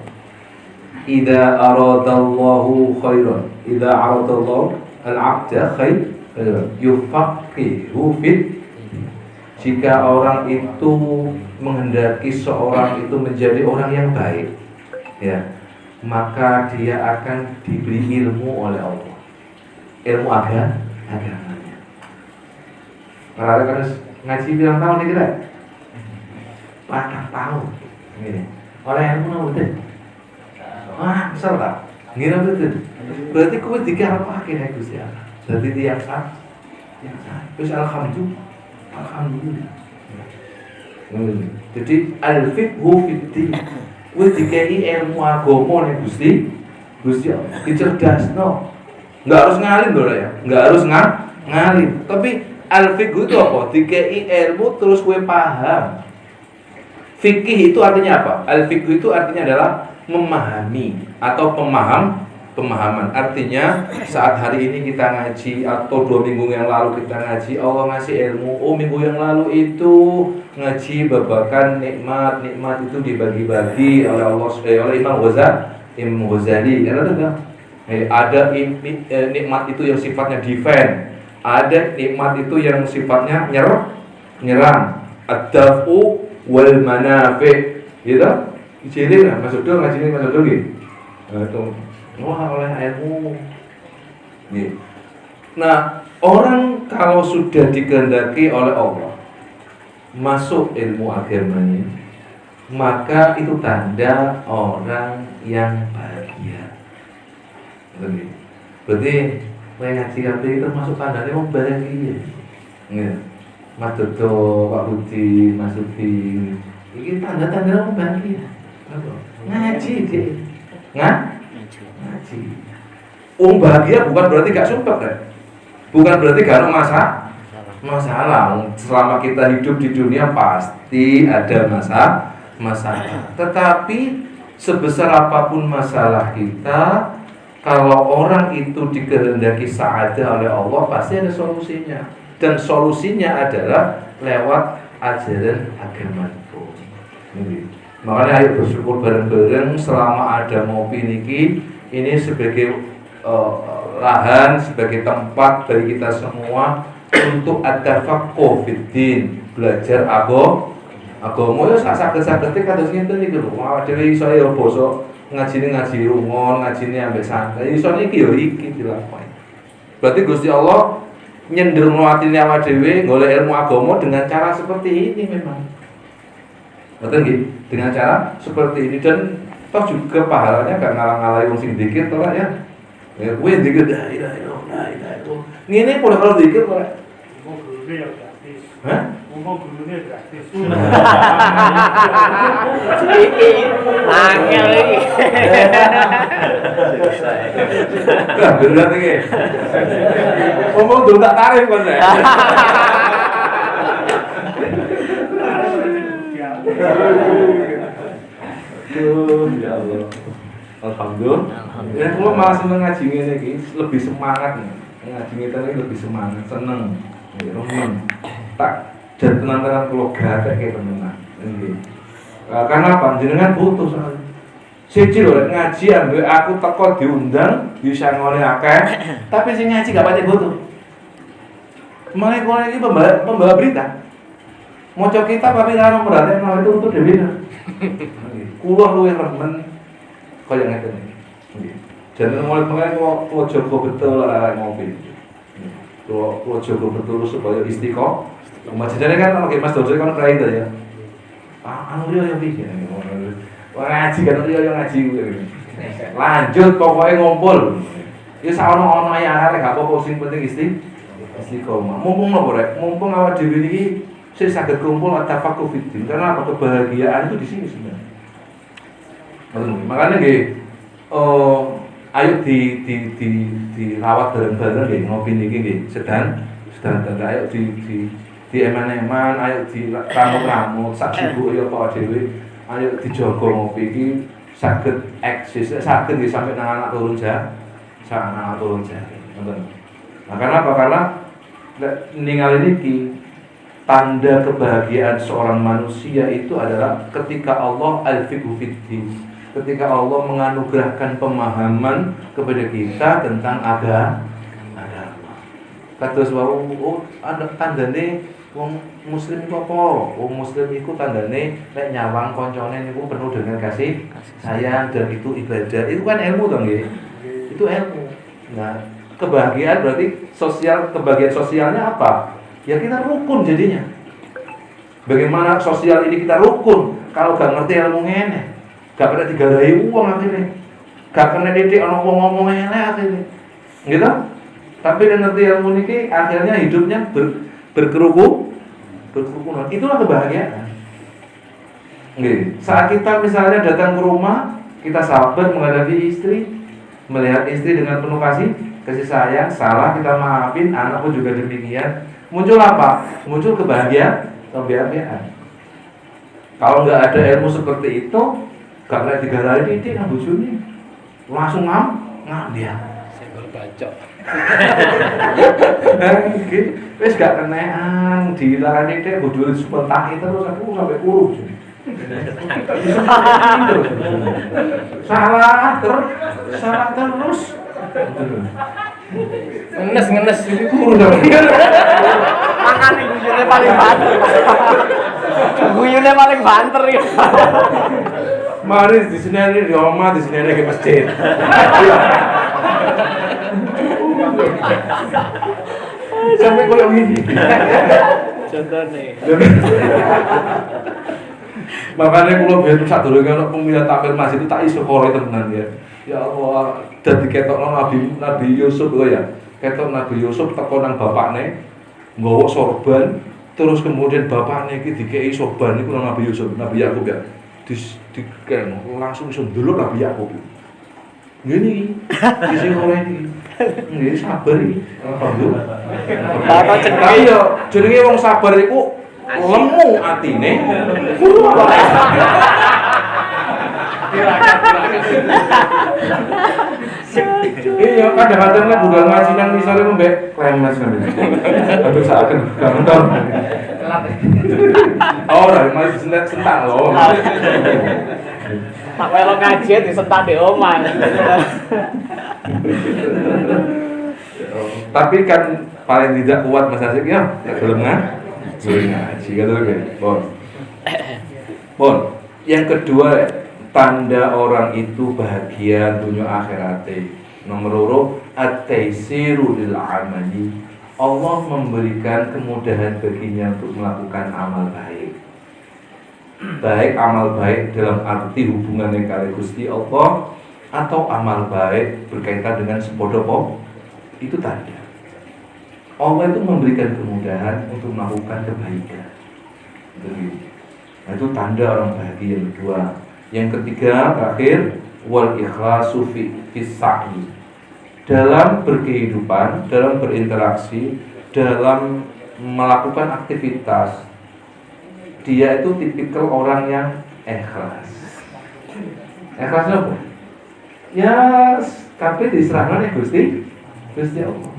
Idza aradallahu khairan, idza aradallahu al-'abda khairan, yufaqihu fid. Jika orang itu menghendaki seorang itu menjadi orang yang baik, ya, maka dia akan diberi ilmu oleh Allah. Ilmu agamanya. Kalau kan ngaji bilang tahun ini kira 4 tahun. Ini. Oleh ilmu udah. Wah, besar tak? Ngira betul. Berarti kowe dikarepake nek Gusti Allah. Dadi tiyang sah. Terus alhamdulillah. Jadi al-fiqhu fid-din. Kowe dikei ilmu agama nek Gusti Allah. Dicerdasno. Enggak harus ngalim lho ya. Enggak harus ngalim. Tapi al-fiqhu itu apa? Dikei ilmu terus kowe paham. Fikih itu artinya apa? Al-fiqh itu artinya adalah memahami atau pemahaman. Artinya saat hari ini kita ngaji atau 2 minggu yang lalu kita ngaji, Allah ngasih ilmu. Oh, minggu yang lalu itu ngaji babakan nikmat itu dibagi-bagi oleh Allah oleh Imam Ghazali. Ada nikmat itu yang sifatnya defend, ada nikmat itu yang sifatnya nyerang. Ad-daf'u wal manafi', gitu. Jadi Mas Udo ngaji Mas Udo gitu. Wah, oleh ilmu. Gitu. Nah, orang kalau sudah dikehendaki oleh Allah masuk ilmu agamanya, maka itu tanda orang yang bahagia. Berarti ngaji itu termasuk tandanya orang bahagia. Gitu. Mas Dodo, Pak Budi, Mas Udi, ini tanda-tanda orang bahagia. Ngaji deh, ngaji. Orang bahagia bukan berarti gak sumpah kan? Bukan berarti gak ada masalah. Selama kita hidup di dunia pasti ada masalah. Tetapi sebesar apapun masalah kita, kalau orang itu dikehendaki sa'adah oleh Allah, pasti ada solusinya. Dan solusinya adalah lewat ajaran agama itu. Makanya ayo bersyukur bareng-bareng selama ada ngopi niki, ini sebagai lahan, sebagai tempat bagi kita semua untuk at-tafaqquh fiddin, belajar agama ya saged-sagede kados ngenten iki lho. Dhewe iso ya basa ngaji rungon, ngajine ambek santai. Iso niki ya iki dilakoni. Berarti Gusti Allah nyenderno atine awak dhewe golek ilmu agama dengan cara seperti ini memang. Betul nggih? Dengan cara seperti ini dan toh juga pahalanya gak ngalang-alangi wong sing zikir to ya. Ya kuwi zikir la ilaha illallah. Ngene pola kalau zikir kok. Wong gurune ya gratis. Hah? Wong gurune gratis. Angel iki. Lah bener iki. Ngomong dulu tak tarif kon saya. Ya Allah. Alhamdulillah. Ya kula malah seneng ngaji ngene iki, lebih semangat nih. Ngaji ngene iki lebih semangat, seneng. Ya teman. Tak dan tenan-tenan kula gatheke tenan. Nggih. Karena panjenengan butuh soalnya. Siji lho ngaji ambek aku teko diundang bisa ngone akeh, tapi sing ngaji gak pati butuh. Mulai kono iki pembawa berita. Maca kitab tapi ora merhatekno itu untuk dhewe. Kula luwih remen kaya ngeten iki. Nggih. Jeneng mulai kula jaga betul arek ngopi. Kula jaga betul supaya istiqomah. Masjidane kan ana Mas Dodo kan kaya itu ya. Anu yo piye. Wah ngaji kan yo ngaji kuwi. Lanjut pokoknya ngumpul. Ya saono-ono ae arek gak apa-apa sing penting istiqomah. Mumpung nopo rek? Mumpung awak dhewe iki sing saged kumpul at-tafaqquh fiddin. Karena apa kebahagiaan itu di sini sebenarnya. Makanya nggih ayo dirawat bareng-bareng nggih ngopi niki nggih sedang ayo di eman-eman, ayo di ramut-ramut sak subuh ya apa dhewe. Ayo dijaga ngopi iki saged eksis, saged nggih sampai nang anak turun jam. Anak turun jam. Ngoten. Nah, karena apa? Karena ninggal niki tanda kebahagiaan seorang manusia itu adalah ketika Allah al-fiqhu fiddin. Ketika Allah menganugerahkan pemahaman kepada kita tentang agama. Kados wau ada tandane wong muslim iku apa? Wong muslim iku tandane nek nyawang koncone niku penuh dengan kasih sayang dan itu ibadah. Itu kan ilmu to nggih. Itu ilmu. Nah, kebahagiaan berarti kebahagiaan sosialnya apa? Ya kita rukun jadinya. Bagaimana sosial ini kita rukun kalau gak ngerti ilmu ngene. Gak pernah digarahi uang akhirnya. Gak kena didik ana wong ngomong elek akhirnya. Gitu? Tapi dia ngerti ilmu niki akhirnya hidupnya berkerukunan. Itulah kebahagiaan. Nggih. Saat kita misalnya datang ke rumah, kita sabar menghadapi istri, melihat istri dengan penuh kasih sayang, salah kita maafin, anak pun juga demikian. Muncul apa? Muncul kebahagiaan. Kalau nggak ada ilmu seperti itu, gak kayak digarai titik nang bojone. Langsung ngam dia. Senggol bacok. Gitu. Wis gak kenean dilarani titik bojone sepentaki terus aku sampai kurung. Salah terus. Ngenes. Kurung dong. Makane guyune paling banter. Guyune paling banter ya. Mari di sini ada di rumah, di sini ada ke masjid. Sampai koyo gini. Contohnya. Makanya kalau biar sadurunge ana pemilihan tampil masjid itu tak iso kore tenan ya. Ya Allah, dadi ketokno Nabi Yusuf lho ya. Ketok Nabi Yusuf teko nang bapakne nggawa sorban, terus kemudian bapakne iki dikei sorban iku nang Nabi Yusuf, Nabi Yakub ya. Langsung iso ndelok Nabi Yakub. Ngene iki sing ora iki. Nggih sabar iki. Alhamdulillah. Bapak Tapi yo jenenge wong sabar iku lemu atine. Iya kadang-kadang nek budal ngaji nang misale mbek klemes kan. Aduh saken kantor. Ora malah sentak lho. tak melo ngaji disentak di omah. Tapi kan paling tidak kuat Mas Asik ya, belum ngaji gitu kan, Bon. Yang kedua, tanda orang itu bahagia dunia akhiratnya. Nomor 2, at-taisiru lil amali. Allah memberikan kemudahan baginya untuk melakukan amal baik. Baik amal baik dalam arti hubungannya kali Gusti Allah atau amal baik berkaitan dengan sepodo itu tanda. Allah itu memberikan kemudahan untuk melakukan kebaikan. Nah, itu tanda orang bahagia yang kedua. Yang ketiga, terakhir, wal ikhlasu fi sa'i. Dalam berkehidupan, dalam berinteraksi, dalam melakukan aktivitas, dia itu tipikal orang yang ikhlas. Ikhlasnya apa? Ya, kabeh diserahkan Gusti Allah.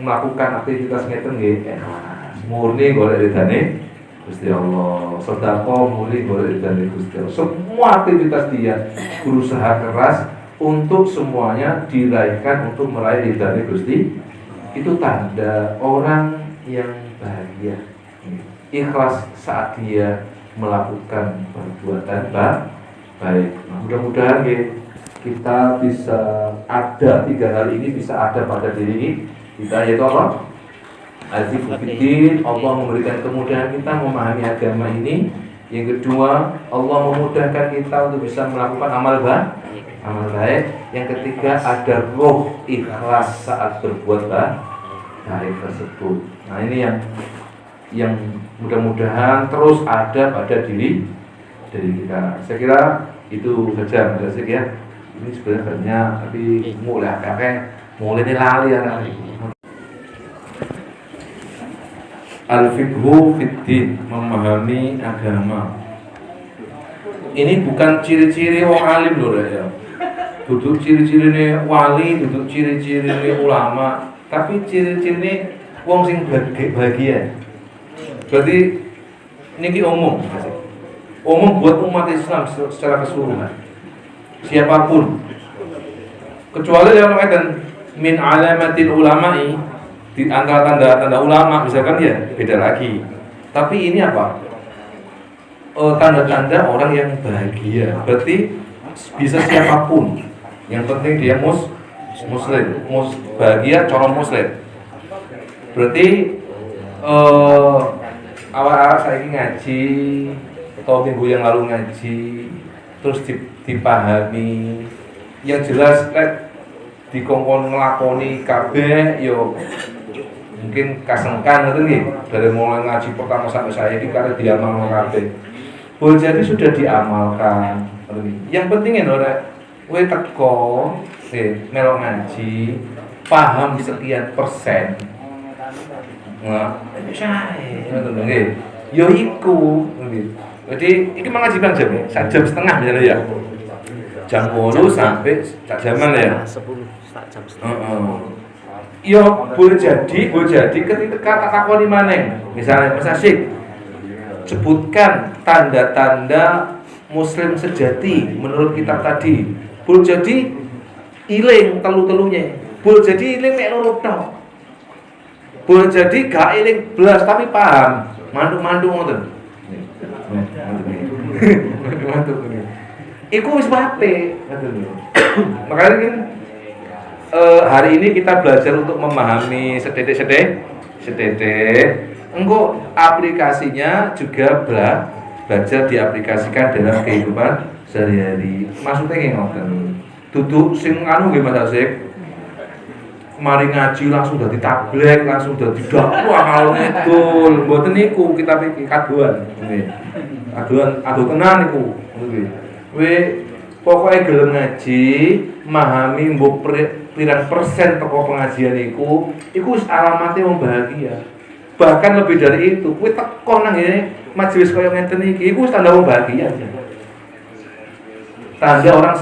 Melakukan aktivitas ngeten nggih ikhlas. Murni golek ridane Gusti Allah. Sedekah murni golek ridane Gusti Allah. Semua aktivitas dia berusaha keras untuk semuanya diraihkan untuk meraih ridane Gusti. Itu tanda orang yang bahagia. Ikhlas saat dia melakukan perbuatan baik. Nah, mudah-mudahan kita bisa ada 3 hal ini bisa ada pada diri kita, yaitu apa? Azifuddin, Allah memberikan kemudahan kita memahami agama ini. Yang kedua, Allah memudahkan kita untuk bisa melakukan amal baik. Yang ketiga, ada roh ikhlas saat berbuat baik tersebut. Nah, ini yang mudah-mudahan terus ada pada diri kita. Saya kira itu saja Mas Asik ya. Ini sebenarnya banyak tapi mulai ini lali anak ini. Al-fiqhu fiddin, memahami agama. Ini bukan ciri-ciri wong alim lho ya. Duduk ciri-cirine wali, duduk ciri-cirine ulama, tapi ciri-cirine wong sing bahagia. Berarti niki umum buat umat Islam secara keseluruhan. Siapapun, kecuali yang mengatakan min alamatil ulama'i, di antara tanda-tanda ulama misalkan ya beda lagi. Tapi ini apa? Tanda-tanda orang yang bahagia. Berarti bisa siapapun. Yang penting dia muslim, bahagia cara muslim. Berarti awal-awal saya ngaji atau minggu yang lalu ngaji, terus dipahami yang jelas dikongkon nglakoni kabeh yo mungkin kasengkan ngoten nggih dari mulai ngaji pertama sampai saya ini karena diamalkan kabeh. Boleh jadi sudah diamalkan. Yang penting ora kowe teko melok ngaji paham sekian persen. Nah, ngoten nggih. Yo iku. Jadi iki mengaji bang jam, 1,5 jam misalnya ya. Jam 8 sampai sak jaman ya. 10 sak jam setengah. Yo boleh jadi ketika kata takoni maneh. Misalnya Mas Asyik sebutkan tanda-tanda muslim sejati menurut kitab tadi. Boleh jadi iling telu-telunya. Boleh jadi iling mek loro tok. Boleh jadi gak iling blas tapi paham. Mantu-mantu ngoten. Mantu. Iku wis apik. Makanya kan hari ini kita belajar untuk memahami sedetik. Engko aplikasinya juga belajar diaplikasikan dalam kehidupan sehari-hari. Maksudnya kayak ngoten. Duduk sing anu nggih Mas Asik. Mari ngaji langsung dadi tablek, langsung dadi dakwah kalau ngedul. Mboten niku kita iki kaduan. Nggih. Adu tenan niku. Nggih. Kowe pokoke gelem ngaji, memahami mbok pirang persen teko pengajian iku wis alamate wong bahagia. Bahkan lebih dari itu, kowe teko nang ngene majelis kaya ngeten iki, iku wis tanda wong bahagia. Tanda orang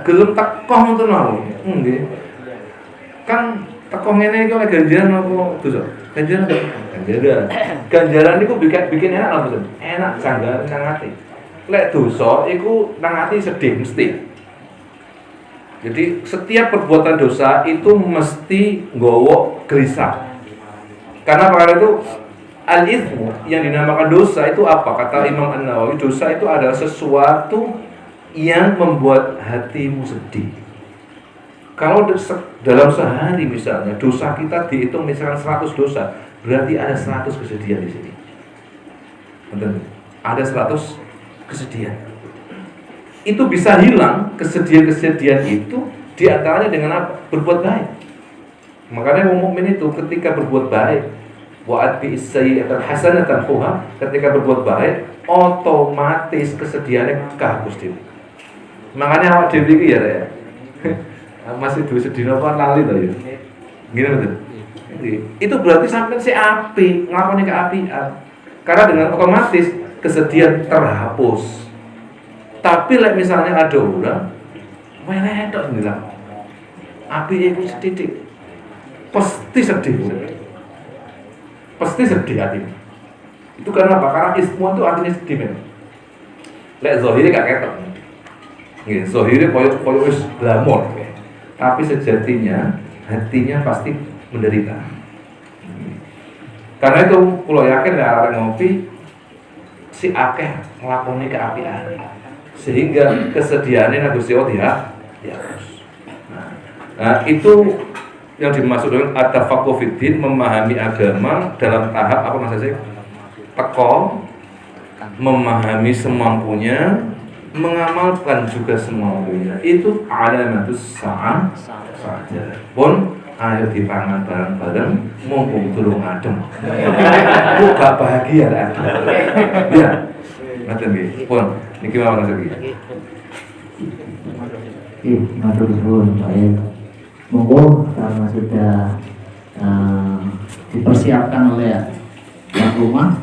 gelem teko ngoten wae. Nggih. Kan teko ngene iki oleh ganjaran apa dosa? Ganjaran. Ganjaran niku bikin enak apa mboten? Enak sanggar nang ati. Lek dosa iku nang ati sedih mesti. Jadi setiap perbuatan dosa itu mesti nggawa gelisah. Karena perkara itu al-itsmu yang dinamakan dosa itu apa? Kata Imam An-Nawawi, dosa itu adalah sesuatu yang membuat hatimu sedih. Kalau dalam sehari misalnya dosa kita dihitung misalkan 100 dosa, berarti ada 100 kesedihan di sini. Betul? Ada 100 kesedihan. Itu bisa hilang kesedihan-kesedihan itu diantaranya dengan apa? Berbuat baik. Makanya mukmin itu ketika berbuat baik, wa'at bi sayyi'atan hasanatan fuha, ketika berbuat baik, otomatis kesedihannya kehapus dhewe. Makanya awak dhewe iki ya. Masih duwe sedina apa lali to ya. Gini betul. Itu berarti sampai si api, nglakoni keapian. Karena dengan otomatis kesedihan terhapus. Tapi like misalnya ada orang welek tok bilang api itu setitik. Pasti sedih. Pasti sedih hatinya. Itu karena apa? Karena ismu itu artinya sedih memang. Lek zahire gak ketok. Nggih, zahire koyo wis glamor. Tapi sejatinya hatinya pasti menderita. Karena itu kula yakin ya arek ngopi si akeh nglakoni keapian. Sehingga kesedihannya nang Gusti Allah dihapus. Nah, itu yang dimaksud dengan at-tafaqquh fiddin, memahami agama dalam tahap apa Mas Asik? Teko, memahami semampunya, mengamalkan juga semampunya. Itu alamatus sa'ah saja. Pun ayo dipangan bareng-bareng mumpung durung adem. Ku gak bahagia ada. Ya. Ngoten nggih. Pun niki mawon Mas Asik. Matur suwun baik. Monggo karena sudah dipersiapkan oleh tuan rumah